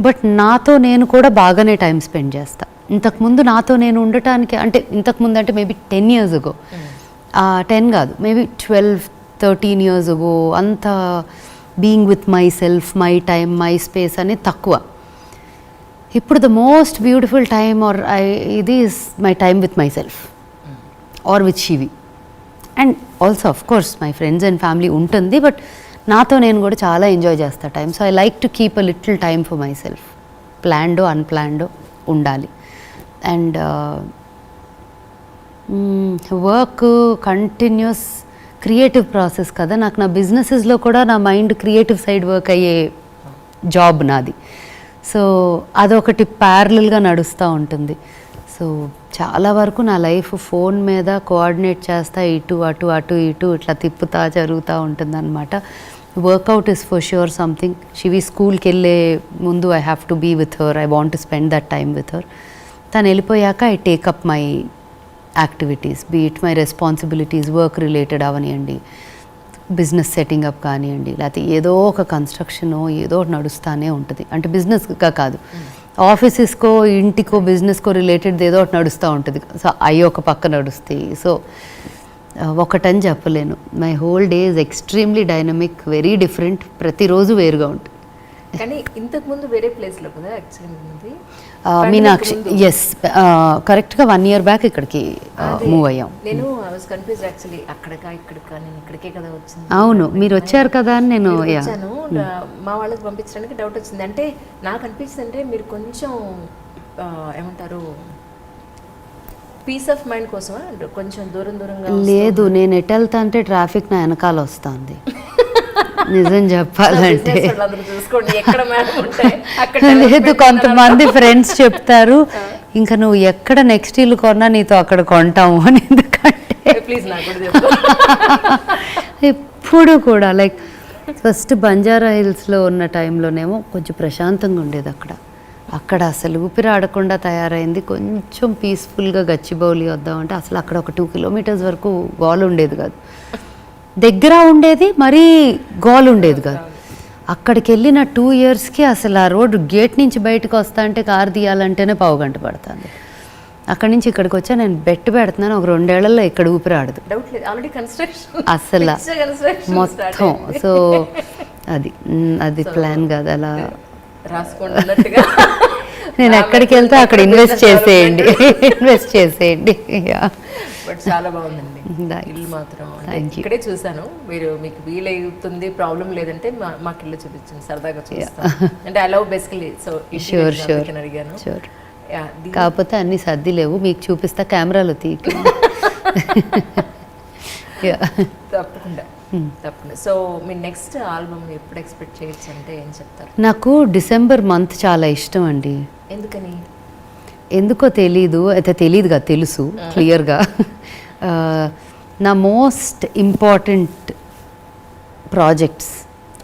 బట్ నాతో నేను కూడా బాగానే టైం స్పెండ్ చేస్తా. ఇంతకుముందు నాతో నేను ఉండటానికి అంటే ఇంతకుముందు అంటే మేబీ 10 years ago, 10 కాదు మేబీ 12-13 years ago అంత being with myself, my time, my space అనేది తక్కువ. ఇప్పుడు the most beautiful time or ఇది is my time with myself or with Shivi. And also of course my friends and family ఉంటుంది, but నాతో నేను కూడా చాలా ఎంజాయ్ చేస్తా time. So I like to keep a little time for myself. ప్లాన్డో అన్ప్లాన్డో ఉండాలి. And work continues creative process కదా. నాకు నా బిజినెసెస్లో కూడా నా మైండ్ క్రియేటివ్ సైడ్ వర్క్ అయ్యే జాబ్ నాది. సో అదొకటి ప్యారలల్గా నడుస్తూ ఉంటుంది. సో సో చాలా వరకు నా లైఫ్ ఫోన్ మీద కోఆర్డినేట్ చేస్తా, ఇటు అటు అటు ఇటు ఇట్లా తిప్పుతా జరుగుతూ ఉంటుందన్నమాట. Workout is for sure something. Shivi స్కూల్కి వెళ్ళే ముందు I have to be with her, I want to spend that time with her. తను వెళ్ళిపోయాక I take up my activities, be it my responsibilities, work related అవనివ్వండి, బిజినెస్ సెట్టింగ్ అప్ కానివ్వండి, లేకపోతే ఏదో ఒక కన్స్ట్రక్షనో ఏదో ఒకటి నడుస్తూనే ఉంటుంది. అంటే బిజినెస్గా కాదు, ఆఫీసెస్కో ఇంటికో బిజినెస్కో రిలేటెడ్ ఏదో ఒకటి నడుస్తూ ఉంటుంది. సో అవి ఒక పక్క నడుస్తాయి. సో ఒకటని చెప్పలేను. My whole day is extremely dynamic, very different, ప్రతిరోజు వేరుగా ఉంటుంది. కానీ ఇంతకుముందు వేరే ప్లేస్లో కదా యాక్చువల్లీ ఉంది మీనాక్షి. ఎస్, కరెక్ట్గా 1 year బ్యాక్ ఇక్కడికి మూవ్ అయ్యాం. నేను ఐ వాస్ కన్ఫ్యూజ్ యాక్చువల్లీ, అక్కడికా ఇక్కడికా, నేను ఇక్కడికే కదా వచ్చింది. అవును, మీరు వచ్చారు కదా అని నేను వచ్చాను. మా వాళ్ళకి పంపించడానికి డౌట్ వచ్చింది. అంటే నాకు అనిపించింది అంటే మీరు కొంచెం ఏమంటారు పీస్ ఆఫ్ మైండ్ కోసమా కొంచెం దూరంగా. లేదు, నేను ఎటు వెళ్తా అంటే ట్రాఫిక్ నా వెనకాల వస్తుంది. నిజం చెప్పాలంటే లేదు, కొంతమంది ఫ్రెండ్స్ చెప్తారు ఇంకా నువ్వు ఎక్కడ నెక్స్ట్ ఇల్లు కొన్నా నీతో అక్కడ కొంటాము అని. ఎందుకంటే ఎప్పుడు కూడా లైక్ ఫస్ట్ బంజారా హిల్స్లో ఉన్న టైంలోనేమో కొంచెం ప్రశాంతంగా ఉండేది అక్కడ అసలు ఊపిరాడకుండా తయారైంది. కొంచెం పీస్ఫుల్గా గచ్చిబౌలి వద్దామంటే అసలు అక్కడ ఒక 2 kilometers వరకు గోల్ ఉండేది కాదు, దగ్గర ఉండేది, మరీ గోల్ ఉండేది కాదు. అక్కడికి వెళ్ళిన 2 yearsకి అసలు ఆ రోడ్డు గేట్ నుంచి బయటకు వస్తా అంటే కారు తీయాలంటేనే 1/2 గంట పడుతుంది. అక్కడి నుంచి ఇక్కడికి వచ్చా నేను పెడుతున్నాను, ఒక 2 ఏళ్లలో ఇక్కడ ఊపిరాడదు అసలు మొత్తం. సో అది ప్లాన్ కాదు, అలా రాసుకున్నట్టుగా నేను ఎక్కడికి వెళ్తే అక్కడ ఇన్వెస్ట్ చేసేయండి. బట్ చాలా బాగుందండి ఇల్లు మాత్రం. ఇక్కడే చూసాను, మీకు వీలవుతుంది ప్రాబ్లం లేదంటే మాకు ఇల్లు చూపించండి, సరదాగా చూస్తాను. అంటే I love basically. So sure అడిగాను. కాకపోతే అన్ని సర్ది లేవు, మీకు చూపిస్తా కెమెరాలో తీయక. తప్పకుండా. సో మీ నెక్స్ట్ ఆల్బమ్ ఎప్పుడు ఎక్స్పెక్ట్ చేయొచ్చు అంటే ఏం చెప్తారు? నాకు డిసెంబర్ మంత్ చాలా ఇష్టం అండి. ఎందుకని? ఎందుకో తెలీదు, అయితే తెలియదుగా, తెలుసు క్లియర్గా. నా మోస్ట్ ఇంపార్టెంట్ ప్రాజెక్ట్స్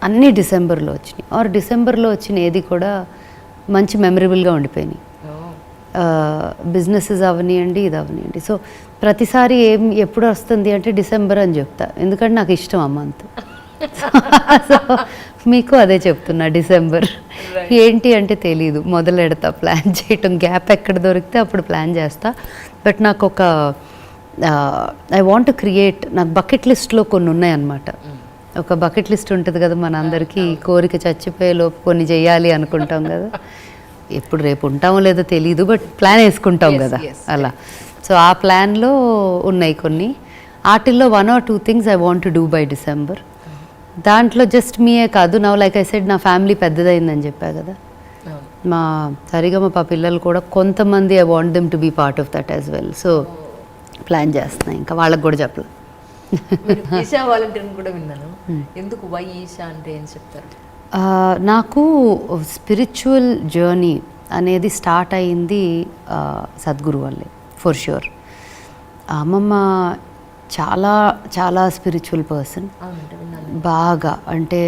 అన్నీ డిసెంబర్లో వచ్చినాయి, ఆర్ డిసెంబర్లో వచ్చిన ఏది కూడా మంచి మెమరబుల్గా ఉండిపోయినాయి. బిజినెసెస్ అవనివ్వండి, ఇది అవనివ్వండి. సో ప్రతిసారి ఎప్పుడు వస్తుంది అంటే డిసెంబర్ అని చెప్తా, ఎందుకంటే నాకు ఇష్టం ఆ మంత్. సో మీకు అదే చెప్తున్నా, డిసెంబర్. ఏంటి అంటే తెలీదు, మొదలెడతా ప్లాన్ చేయటం, గ్యాప్ ఎక్కడ దొరికితే అప్పుడు ప్లాన్ చేస్తా. బట్ నాకు ఒక ఐ వాంట్ టు క్రియేట్, నాకు బకెట్ లిస్ట్లో కొన్ని ఉన్నాయన్నమాట. ఒక బకెట్ లిస్ట్ ఉంటుంది కదా మన అందరికీ, కోరిక చచ్చిపోయేలోపు కొన్ని చేయాలి అనుకుంటాం కదా. ఎప్పుడు రేపు ఉంటామో లేదో తెలీదు, బట్ ప్లాన్ వేసుకుంటాం కదా అలా. సో ఆ ప్లాన్లో ఉన్నాయి కొన్ని. వాటిల్లో 1 or 2 things I want to do by December. దాంట్లో జస్ట్ మీయే కాదు, నవ్ లైక్ ఐ సెడ్ నా ఫ్యామిలీ పెద్దదైందని చెప్పా కదా, మా సరిగమ పిల్లలు కూడా కొంతమంది I want them to be part of that as well. So plan చేస్తున్నా, ఇంకా వాళ్ళకి కూడా చెప్పలేదు. ఈషా వాలంటీర్ని కూడా విన్నాను. ఎందుకు వై ఈషా అంటే ఏం చెప్తారు? నాకు స్పిరిచువల్ జర్నీ అనేది స్టార్ట్ అయింది సద్గురు వల్లే, ఫర్ ష్యూర్. అమ్మమ్మ చాలా చాలా స్పిరిచువల్ పర్సన్, బాగా, అంటే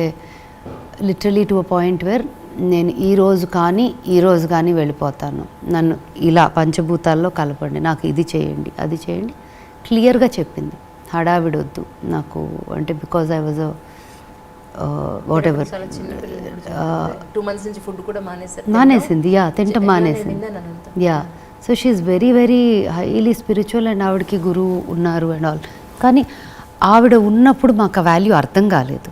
literally to a point where నేను ఈ రోజు కానీ వెళ్ళిపోతాను, నన్ను ఇలా పంచభూతాల్లో కలపండి, నాకు ఇది చేయండి అది చేయండి, క్లియర్గా చెప్పింది. హడావిడొద్దు నాకు, అంటే because I was what ever 2 months నుంచి ఫుడ్ కూడా మానేసింది, తింటం మానేసింది. So she is very very highly spiritual, and ఆవిడకి గురువు ఉన్నారు అండ్ ఆల్. కానీ ఆవిడ ఉన్నప్పుడు మాకు ఆ వాల్యూ అర్థం కాలేదు.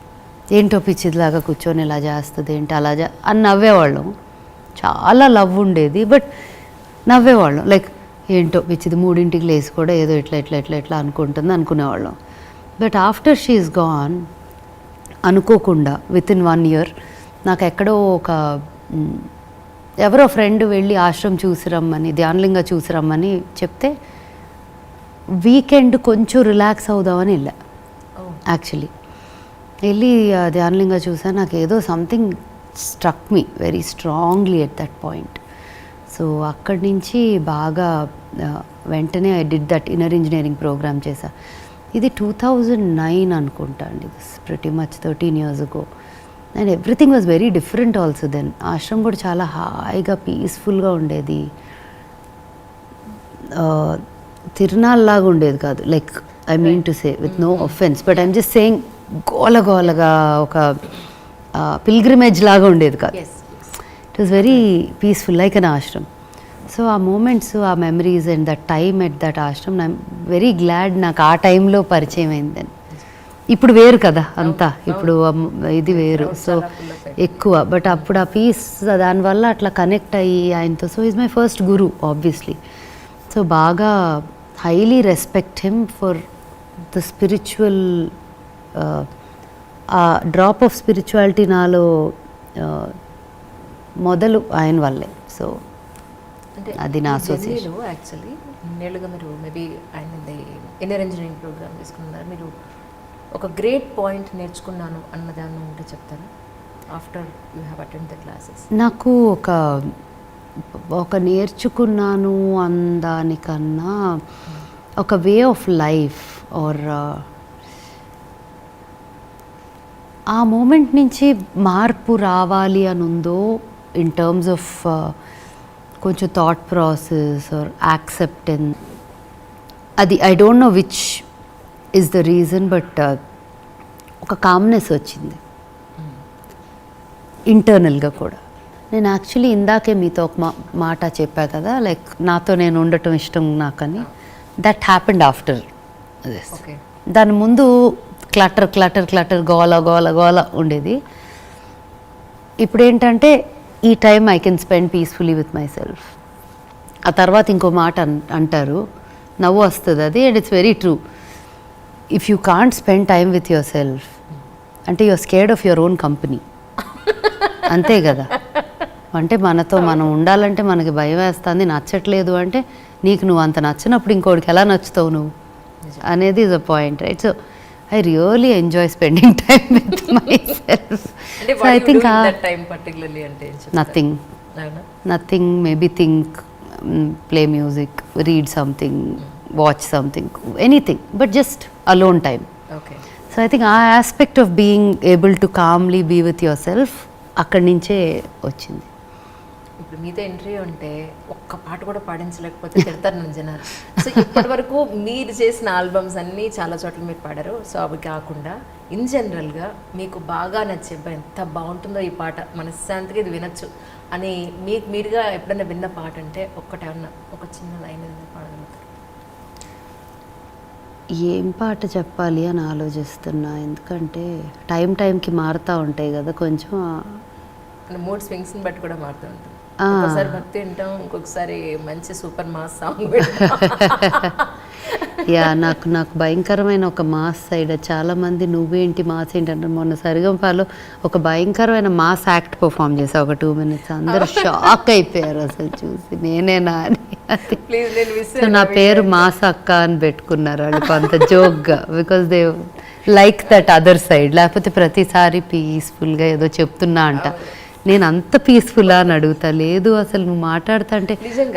ఏంటో పిచ్చిదిలాగా కూర్చొని ఇలా చేస్తుంది ఏంటి అలా అని నవ్వేవాళ్ళం. చాలా లవ్ ఉండేది, బట్ నవ్వేవాళ్ళం. లైక్ ఏంటో పిచ్చిది 3ంటికి లేసి కూడా ఏదో ఎట్లా అనుకుంటుంది అనుకునేవాళ్ళం. But after she is gone, అనుకోకుండా వితిన్ 1 year నాకు ఎక్కడో ఒక ఎవరో ఫ్రెండ్ వెళ్ళి ఆశ్రమం చూసి రమ్మని, ధ్యానలింగ చూసి రమ్మని చెప్తే వీకెండ్ కొంచెం రిలాక్స్ అవుదామని వెళ్ళా. యాక్చువల్లీ వెళ్ళి ధ్యానలింగ చూసా, నాకు ఏదో something struck me very strongly at that point. So అక్కడి నుంచి బాగా వెంటనే I did that inner engineering programme చేశా. ఇది 2009 అనుకుంటా అండి. This pretty much 13 years ago. And everything was very different also then. ఆశ్రమం కూడా చాలా హాయిగా పీస్ఫుల్గా ఉండేది. తిరునాళ్ళలాగా ఉండేది కాదు, like I mean to say with no offence, but I'm just saying గోలగోలగా ఒక పిల్గ్రిమేజ్ లాగా ఉండేది కాదు. It was very peaceful like an Ashram. So ఆ మూమెంట్స్, ఆ memories and that time at that Ashram, I'm very glad నాకు ఆ టైంలో పరిచయం అయిందని. ఇప్పుడు వేరు కదా అంతా, ఇప్పుడు ఇది వేరు, సో ఎక్కువ. బట్ అప్పుడు ఆ పీస్ దానివల్ల అట్లా కనెక్ట్ అయ్యి ఆయనతో. So is my first guru obviously. So బాగా highly respect him for the spiritual, ఆ డ్రాప్ ఆఫ్ స్పిరిచువాలిటీ నాలో మొదలు ఆయన వల్లే. సో అది నా అసోసియేషన్. యాక్చువల్లీ ఇన్నేళ్ళుగా మీరు మేబీ ఆయన ఇన్నర్ ఇంజనీరింగ్ ప్రోగ్రామ్ తీసుకున్నారు. మీరు ఒక గ్రేట్ పాయింట్ నేర్చుకున్నాను అన్నదాన్ని ఉంటే చెప్తారా after you have attend the classes? నాకు ఒక నేర్చుకున్నాను అందానికన్నా ఒక వే ఆఫ్ లైఫ్ ఆర్ ఆ మూమెంట్ నుంచి మార్పు రావాలి అని ఉందో ఇన్ టర్మ్స్ ఆఫ్ కొంచెం థాట్ ప్రాసెస్ ఆర్ యాక్సెప్టెన్స్. అది I don't know which is the reason, but ఒక కామ్నెస్ వచ్చింది ఇంటర్నల్గా కూడా. నేను యాక్చువల్లీ ఇందాకే మీతో ఒక మాట చెప్పా కదా, లైక్ నాతో నేను ఉండటం ఇష్టం నాకని. That happened after this. దాని ముందు క్లటర్ క్లటర్ క్లటర్, గోల గోల గోల ఉండేది. ఇప్పుడు ఏంటంటే ఈ time I can spend peacefully with myself. ఆ తర్వాత ఇంకో మాట అంటారు, నవ్వు వస్తుంది అది, and it's very true. If you can't spend time with yourself అంటే you're scared of your own company. అంతే కదా. అంటే మనతో మనం ఉండాలంటే మనకి భయం వేస్తుంది, నచ్చట్లేదు అంటే నీకు నువ్వు అంత నచ్చినప్పుడు ఇంకోటికి ఎలా నచ్చుతావు నువ్వు అనేది is a point, right? So I really enjoy spending time with myself. So I think that time particularly ante nothing, maybe think, play music, read something, watch something, anything, but just alone time. Okay. So I think our aspect of being able to calmly be with yourself akkadi nunche vachindi. ఇప్పుడు మీతో interview అంటే ఒక్క పాట కూడా పాడించలేకపోతే తిడతారు నన్ను జనాలు. So ఇప్పటి వరకు మీరు చేసిన ఆల్బమ్స్ అన్నీ చాలా చోట్ల మీరు పాడారు. సో అవి కాకుండా ఇన్ జనరల్గా మీకు బాగా నచ్చే, ఎంత బాగుంటుందో ఈ పాట, మనశ్శాంతిగా ఇది వినొచ్చు అని మీరుగా ఎప్పుడైనా విన్న పాట అంటే ఒక్కటేమన్నా ఒక చిన్న లైన్ పాడగలుగుతారు? ఏం పాట చెప్పాలి అని ఆలోచిస్తున్నా, ఎందుకంటే టైంకి మారుతూ ఉంటాయి కదా కొంచెం. మూడ్ స్వింగ్స్ని బట్టి కూడా మారుతూ ఉంటుంది. ఒకసారి భక్తి వింటాం, ఇంకొకసారి మంచి సూపర్ మాస్ సాంగ్. యా, నాకు భయంకరమైన ఒక మాస్ సైడ్, చాలా మంది నువ్వేంటి మాస్ ఏంటి అంటారు. మొన్న సరిగంపాలో ఒక భయంకరమైన మాస్ యాక్ట్ పర్ఫామ్ చేసా ఒక 2 minutes. అందరు షాక్ అయిపోయారు అసలు చూసి, నేనేనా అని. సో నా పేరు మాస్ అక్క అని పెట్టుకున్నారు వాళ్ళు కొంత జోక్గా, because they like that other side. లేకపోతే ప్రతిసారి పీస్ఫుల్గా ఏదో చెప్తున్నా అంట, నేను అంత పీస్ఫుల్లా అని అడుగుతా. లేదు అసలు నువ్వు మాట్లాడుతా అంటే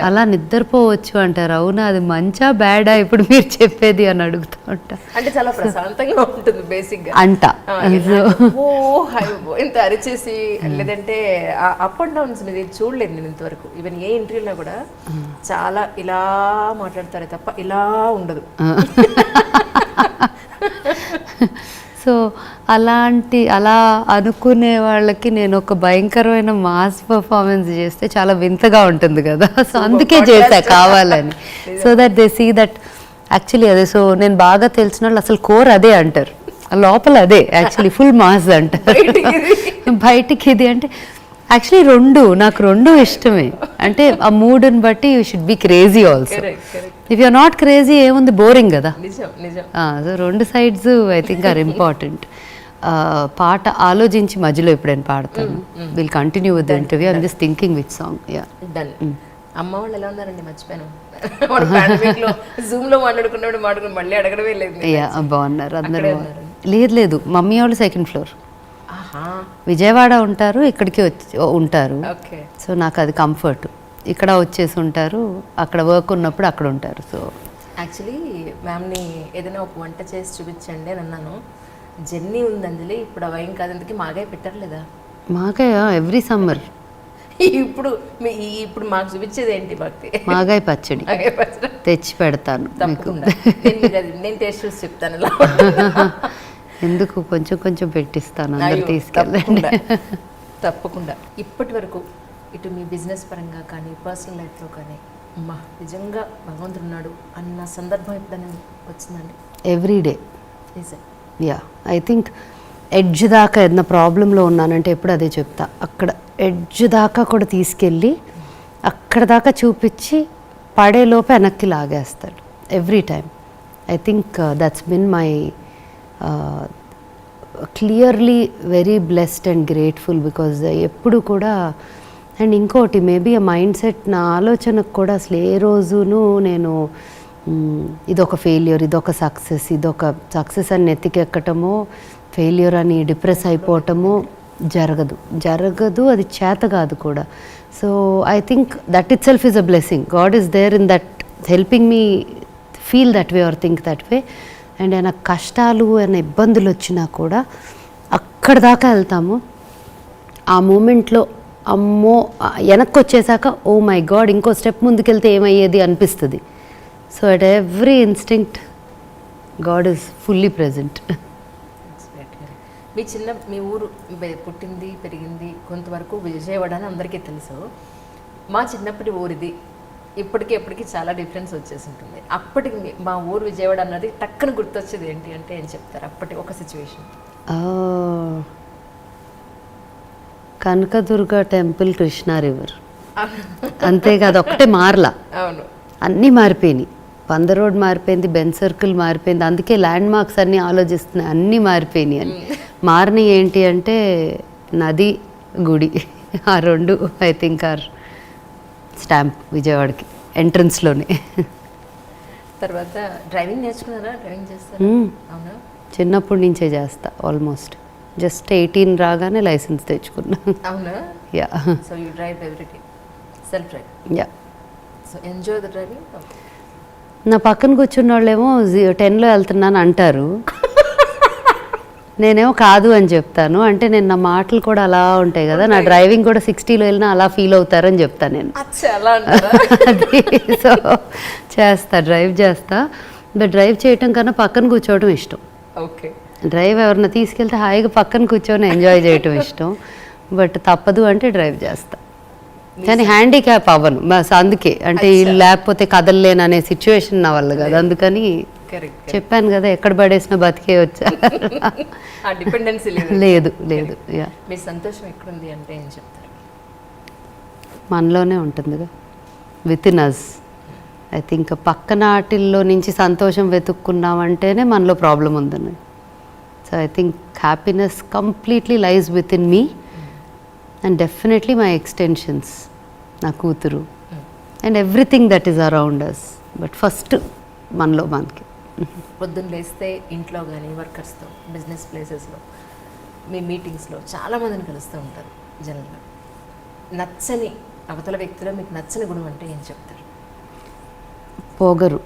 అలా నిద్రపోవచ్చు అంటారు. అవునా, అది మంచా బ్యాడా ఇప్పుడు మీరు చెప్పేది అని అడుగుతా ఉంటా. అంటే చాలా ప్రశాంతంగా ఉంటుంది బేసిక్ గా అంట. ఇంత అరిచేసి లేదంటే అప్ అండ్ డౌన్స్ మీద చూడలేదు నేను ఇంతవరకు. ఈవెన్ ఏ ఇంటర్వ్యూలో కూడా చాలా ఇలా మాట్లాడతారే తప్ప ఇలా ఉండదు. సో అలా అనుకునే వాళ్ళకి నేను ఒక భయంకరమైన మాస్ పర్ఫార్మెన్స్ చేస్తే చాలా వింతగా ఉంటుంది కదా. సో అందుకే చేశా కావాలని, so that they see that actually అదే. సో నేను బాగా తెలిసిన వాళ్ళు అసలు కోర్ అదే అంటారు, లోపల అదే యాక్చువల్లీ ఫుల్ మాస్ అంటారు, బయటికి ఇది అంటే. యాక్చువల్లీ నాకు రెండు ఇష్టమే. అంటే ఆ మూడ్ని బట్టి you should be crazy also. If you're not crazy ఏముంది, బోరింగ్ కదా. So 2 sides I think are important. పాట ఆలోచించి మధ్యలో ఎప్పుడైనా పాడతాను. Will continue with the interview. I'm just thinking which song. అమ్మ వాళ్ళు ఎలా ఉన్నారండి? మర్చిపోయాను. జూమ్ లో మాట్లాడుకున్నప్పుడు మళ్ళీ అడగడమే లేదు. బాగున్నారు అందరూ. లేదు, మమ్మీ వాళ్ళు 2nd floor, విజయవాడ ఉంటారు, ఇక్కడికి ఉంటారు. సో నాకు అది కంఫర్ట్. ఇక్కడ వచ్చేసి ఉంటారు, అక్కడ వర్క్ ఉన్నప్పుడు అక్కడ ఉంటారు. సో యాక్చువల్లీ మ్యామ్ని ఏదైనా ఒక వంట చేసి చూపించండి అని అన్నాను. జర్నీ ఉంది అంజలి, ఇప్పుడు అవి ఏం కాదందుకే మాగాయ పెట్టారు లేదా? మాగాయ ఎవ్రీ సమ్మర్. ఇప్పుడు మాకు చూపించేది ఏంటి? భక్తి మాగాయ పచ్చడి తెచ్చి పెడతాను. తప్పకుండా నేను టేస్ట్ చూసి చెప్తాను ఇలా. ఎందుకు కొంచెం కొంచెం పెట్టిస్తాను, అందరు తీసుకెళ్ళండి. తప్పకుండా. ఇప్పటి వరకు ఇటు మీ బిజినెస్ పరంగా కానీ పర్సనల్ లైఫ్లో కానీ అమ్మా నిజంగా భగవంతుడు ఉన్నాడు అన్న సందర్భం ఎప్పుడైనా వచ్చిందండి? ఎవ్రీడే. నిజం. యా, ఐ థింక్ ఎడ్జ్ దాకా ఏదైనా ప్రాబ్లంలో ఉన్నానంటే ఎప్పుడు అదే చెప్తా. అక్కడ ఎడ్జ్ దాకా కూడా తీసుకెళ్ళి అక్కడ దాకా చూపించి పడేలోపు వెనక్కి లాగేస్తాడు every time. I think that's been my clearly very blessed and grateful because ఎప్పుడు కూడా. అండ్ ఇంకోటి మేబీ ఆ మైండ్ సెట్, నా ఆలోచనకు కూడా అసలు ఏ రోజును నేను ఇదొక ఫెయిల్యూర్, ఇదొక సక్సెస్ అని నెత్తికెక్కటమో, ఫెయిల్యూర్ అని డిప్రెస్ అయిపోవటమో జరగదు, అది చేత కాదు కూడా. So I think that itself is a blessing. God is there in that helping me feel that way or think that way. And ఏమైనా కష్టాలు ఏమైనా ఇబ్బందులు వచ్చినా కూడా అక్కడ దాకా వెళ్తాము. ఆ మూమెంట్లో అమ్మో వెనక్కి వచ్చేసాక ఓ మై గాడ్ ఇంకో స్టెప్ ముందుకెళ్తే ఏమయ్యేది అనిపిస్తుంది. So at every instinct God is fully present. మీ ఊరు పుట్టింది పెరిగింది కొంతవరకు విజయవాడ అని అందరికీ తెలుసు. మా చిన్నప్పటి ఊరిది ఎప్పటికీ చాలా డిఫరెన్స్ వచ్చేసి ఉంటుంది. అప్పటికి మా ఊరు విజయవాడ అన్నది టక్కున గుర్తొచ్చేది ఏంటి అంటే ఏం చెప్తారు? అప్పటి ఒక situation. Kanakadurga temple, Krishna river, అంతేకాదు ఒక్కటే మారలా. అవును, అన్నీ మారిపోయినాయి. 100 రోడ్ మారిపోయింది, బెన్ సర్కిల్ మారిపోయింది. అందుకే ల్యాండ్ మార్క్స్ అన్నీ ఆలోచిస్తున్నాయి, అన్నీ మారిపోయినాయి అని. మారినవి ఏంటి అంటే నది, గుడి, ఆ రెండు ఐ థింక్ ఆర్ స్టాంప్ విజయవాడకి ఎంట్రన్స్లోనే. తర్వాత డ్రైవింగ్ నేర్చుకున్నారా? డ్రైవింగ్ చేస్తారా? అవునా? చిన్నప్పటి నుంచే చేస్తా. ఆల్మోస్ట్ జస్ట్ 18 రాగానే లైసెన్స్ తెచ్చుకున్నా. అవునా? Yeah. So you drive everyday, self drive? Yeah. So enjoy the driving? నా పక్కన కూర్చున్న వాళ్ళేమో 10లో వెళ్తున్నాను అంటారు, నేనేమో కాదు అని చెప్తాను. అంటే నేను నా మాటలు కూడా అలా ఉంటాయి కదా, నా డ్రైవింగ్ కూడా 60లో వెళ్ళినా అలా ఫీల్ అవుతారని చెప్తాను నేను. అది సో డ్రైవ్ చేస్తా. బట్ డ్రైవ్ చేయటం కన్నా పక్కన కూర్చోవడం ఇష్టం. ఓకే. డ్రైవ్ ఎవరన్నా తీసుకెళ్తే హాయిగా పక్కన కూర్చొని ఎంజాయ్ చేయటం ఇష్టం. బట్ తప్పదు అంటే డ్రైవ్ చేస్తా. కానీ హ్యాండిక్యాప్ అవ్వను బస్, అందుకే. అంటే లేకపోతే కదలలేను అనే సిచ్యువేషన్ నా వల్ల కాదు. అందుకని చెప్పాను కదా, ఎక్కడ పడేసినా బతికే వచ్చా. లేదు. మీ సంతోషం ఎక్కడుంది అంటే ఏం చెప్తారు? మనలోనే ఉంటుందిగా, within us. I think పక్కన వాటిల్లో నుంచి సంతోషం వెతుక్కున్నామంటేనే మనలో ప్రాబ్లం ఉందని. So I think happiness completely lies within me and definitely my extensions, నా కూతురు and everything that is around us. But first మనకి పొద్దున్న లేస్తే ఇంట్లో కానీ వర్కర్స్తో, బిజినెస్ ప్లేసెస్లో, మీ మీటింగ్స్లో చాలామందిని కలుస్తూ ఉంటారు జనరల్గా. నచ్చని అవతల వ్యక్తిలో మీకు నచ్చని గుణం అంటే ఏం చెప్తారు? పొగరు,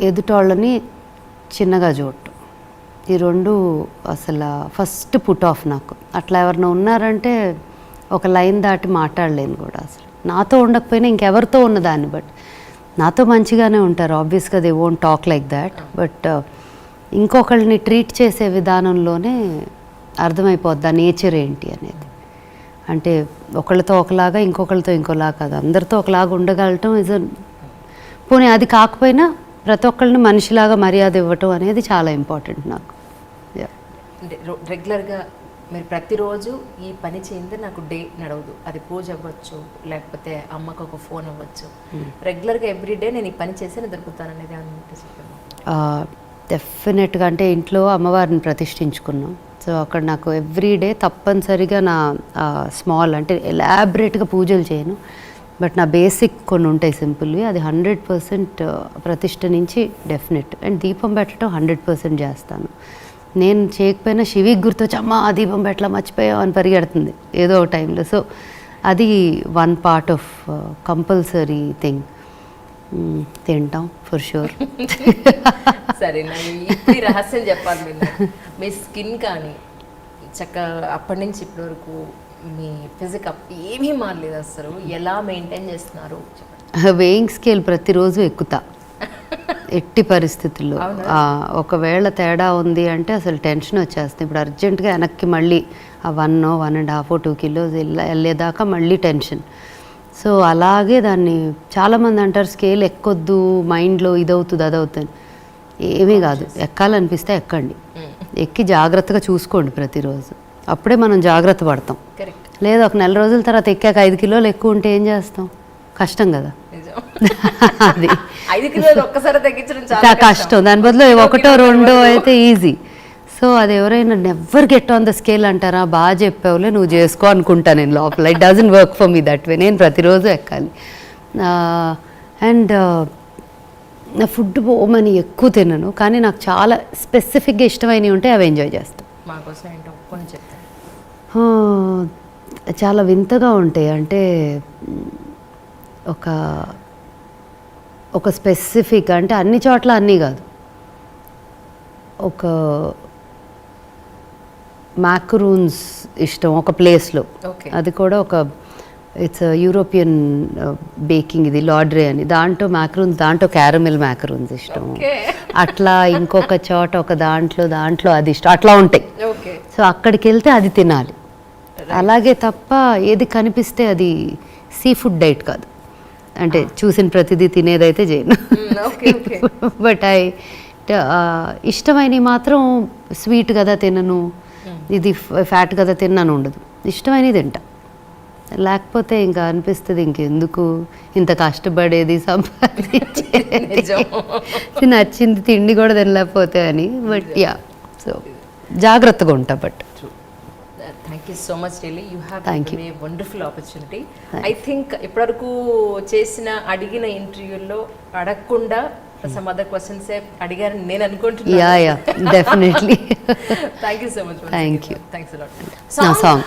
ఎదుటోళ్ళని చిన్నగా చూడటం, ఈ రెండు అసలు ఫస్ట్ పుట్ ఆఫ్ నాకు. అట్లా ఎవరైనా ఉన్నారంటే ఒక లైన్ దాటి మాట్లాడలేను కూడా అసలు. నాతో ఉండకపోయినా ఇంకెవరితో ఉన్నదాన్ని, బట్ నాతో మంచిగానే ఉంటారు ఆబ్వియస్గా, they won't talk like that. But ఇంకొకళ్ళని ట్రీట్ చేసే విధానంలోనే అర్థమైపోద్ది ఆ నేచర్ ఏంటి అనేది. అంటే ఒకళ్ళతో ఒకలాగా ఇంకొకళ్ళతో ఇంకోలాగా కాదు, అందరితో ఒకలాగా ఉండగలటం ఇస్ పోనీ అది కాకపోయినా ప్రతి ఒక్కళ్ళని మనిషిలాగా మర్యాద ఇవ్వటం అనేది చాలా ఇంపార్టెంట్ నాకు. అంటే రెగ్యులర్గా మీరు ప్రతిరోజు ఈ పని చేయండి నాకు డే నడవదు, అది పూజ అవ్వచ్చు లేకపోతే అమ్మకు ఒక ఫోన్ అవ్వచ్చు, రెగ్యులర్గా ఎవ్రీడే నేను ఈ పని చేసి దొరుకుతాను అనేది డెఫినెట్గా. అంటే ఇంట్లో అమ్మవారిని ప్రతిష్ఠించుకున్నాం. సో అక్కడ నాకు ఎవ్రీడే తప్పనిసరిగా నా స్మాల్ అంటే ఎలాబరేట్గా పూజలు చేయను, బట్ నా బేసిక్ కొన్ని ఉంటాయి సింపుల్వి, అది 100% ప్రతిష్ఠ నుంచి డెఫినెట్. అండ్ దీపం పెట్టడం 100% చేస్తాను. నేను చేయకపోయినా శివికి గుర్తొచ్చి అమ్మ ఆ దీపం పెట్టలా మర్చిపోయావు అని పరిగెడుతుంది ఏదో ఒక టైంలో. సో అది one part of compulsory thing. తింటాం ఫర్ షూర్. సరే నాకు ఇప్పుడు ఈ రహస్యం చెప్పాలి మీరు. మీ స్కిన్ కానీ చక్కగా అప్పటి నుంచి ఇప్పటి వరకు మీ ఫిజిక్ ఏమీ మారలేదు అసలు, ఎలా మెయింటైన్ చేస్తున్నారు చెప్పండి. వేయింగ్ స్కేల్ ప్రతిరోజు ఎక్కుతా ఎట్టి పరిస్థితుల్లో. ఒకవేళ తేడా ఉంది అంటే అసలు టెన్షన్ వచ్చేస్తుంది. ఇప్పుడు అర్జెంటుగా వెనక్కి మళ్ళీ ఆ 1.5 2 కిలోస్ వెళ్ళేదాకా మళ్ళీ టెన్షన్. సో అలాగే దాన్ని చాలామంది అంటారు స్కేల్ ఎక్కొద్దు, మైండ్లో ఇదవుతుంది అదవుతుంది. ఏమీ కాదు, ఎక్కాలనిపిస్తే ఎక్కండి, ఎక్కి జాగ్రత్తగా చూసుకోండి ప్రతిరోజు. అప్పుడే మనం జాగ్రత్త పడతాం. లేదా ఒక నెల రోజుల తర్వాత ఎక్కాక 5 కిలోలు ఎక్కువ ఉంటే ఏం చేస్తాం? కష్టం కదా అది. 5 కిలోలు ఒక్కసారి తగ్గించడం చాలా కష్టం. దాని బదులు 1 2 అయితే ఈజీ. సో అది ఎవరైనా never get on the scale అంటారా, బాగా చెప్పావులే నువ్వు చేసుకో అనుకుంటా నేను లోపల. It doesn't work for me that way. నేను ప్రతిరోజు ఎక్కాలి. అండ్ నా ఫుడ్ పోమని ఎక్కువ తినను, కానీ నాకు చాలా స్పెసిఫిక్గా ఇష్టమైనవి ఉంటే అవి ఎంజాయ్ చేస్తాను. మాకోసం ఏంటో కొన్ని చెప్తాను. చాలా వింతగా ఉంటాయి. అంటే ఒక స్పెసిఫిక్ అంటే అన్ని చోట్ల అన్నీ కాదు. ఒక మ్యాక్రూన్స్ ఇష్టం ఒక ప్లేస్లో. అది కూడా ఒక ఇట్స్ యూరోపియన్ బేకింగ్, ఇది లాడ్రే అని. దాంట్లో మ్యాక్రూన్స్, దాంట్లో క్యారమెల్ మ్యాక్రూన్స్ ఇష్టం. అట్లా ఇంకొక చోట ఒక దాంట్లో అది ఇష్టం. అట్లా ఉంటాయి. సో అక్కడికి వెళ్తే అది తినాలి. అలాగే తప్ప ఏది కనిపిస్తే అది సీ ఫుడ్ డైట్ కాదు. అంటే చూసిన ప్రతిదీ తినేదైతే చేయను. బట్ ఇష్టమైనవి మాత్రం స్వీట్ కదా తినను, ఇది ఫ్యాట్ కదా తిన్నాను ఉండదు. ఇష్టమైనది తింటా. లేకపోతే ఇంకా అనిపిస్తుంది ఇంకెందుకు ఇంత కష్టపడేది సంపాదించేది, నచ్చింది తిండి కూడా తినలేకపోతే అని. బట్ యా, సో జాగ్రత్తగా ఉంటా. But thank you so much really, you have a wonderful opportunity. I think ఇప్పటివరకు చేసిన అడిగిన ఇంటర్వ్యూల్లో అడగకుండా some other questions అడిగారని నేను అనుకుంటున్నాను. Yeah definitely. Thank you so much. Thank you. Thanks a lot. నా సాంగ్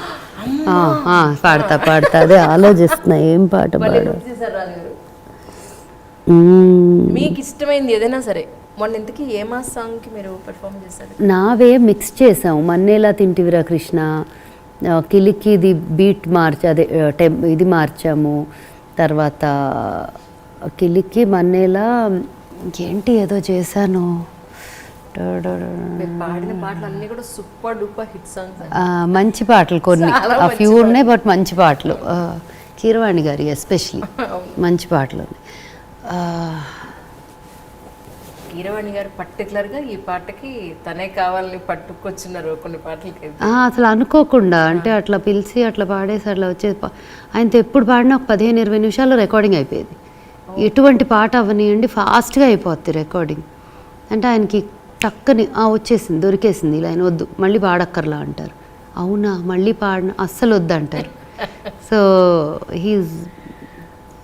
పాడతా అదే ఆలోచిస్తున్నా ఏం పాట పాడు. మీకు ఇష్టమైంది ఏదైనా సరే. మొన్న ఇంతకీ ఏమా సాంగ్కి మీరు పెర్ఫార్మ్ చేశారు? నావే మిక్స్ చేసాం. మన్నేలా తింటివిరా కృష్ణ, కిలికి ఇది బీట్ అదే ఇది మార్చాము. తర్వాత కిలికి మన్నేలా ఇంకేంటి ఏదో చేశాను. పాడిన పాటలు అన్నీ కూడా సూపర్ డూపర్ హిట్ సాంగ్స్. మంచి పాటలు కొన్ని, ఆ ఫ్యూ ఉన్నాయి బట్ మంచి పాటలు. కీరవాణి గారి ఎస్పెషలీ మంచి పాటలు. కీరవాణి గారు పర్టికులర్గా ఈ పాటకి తనే కావాలని పట్టుకొచ్చినారు కొన్ని పాటలకి. అసలు అనుకోకుండా, అంటే అట్లా పిలిచి అట్లా పాడేసి అట్లా వచ్చేది. ఆయనతో ఎప్పుడు పాడినా ఒక 15-20 నిమిషాల్లో రికార్డింగ్ అయిపోయేది. ఎటువంటి పాట అవనియండి ఫాస్ట్గా అయిపోద్ది రికార్డింగ్. అంటే ఆయనకి టక్కని వచ్చేసింది, దొరికేసింది, ఇలా ఆయన వద్దు మళ్ళీ పాడక్కర్లా అంటారు. అవునా మళ్ళీ పాడిన అస్సలు వద్దు అంటారు. So he's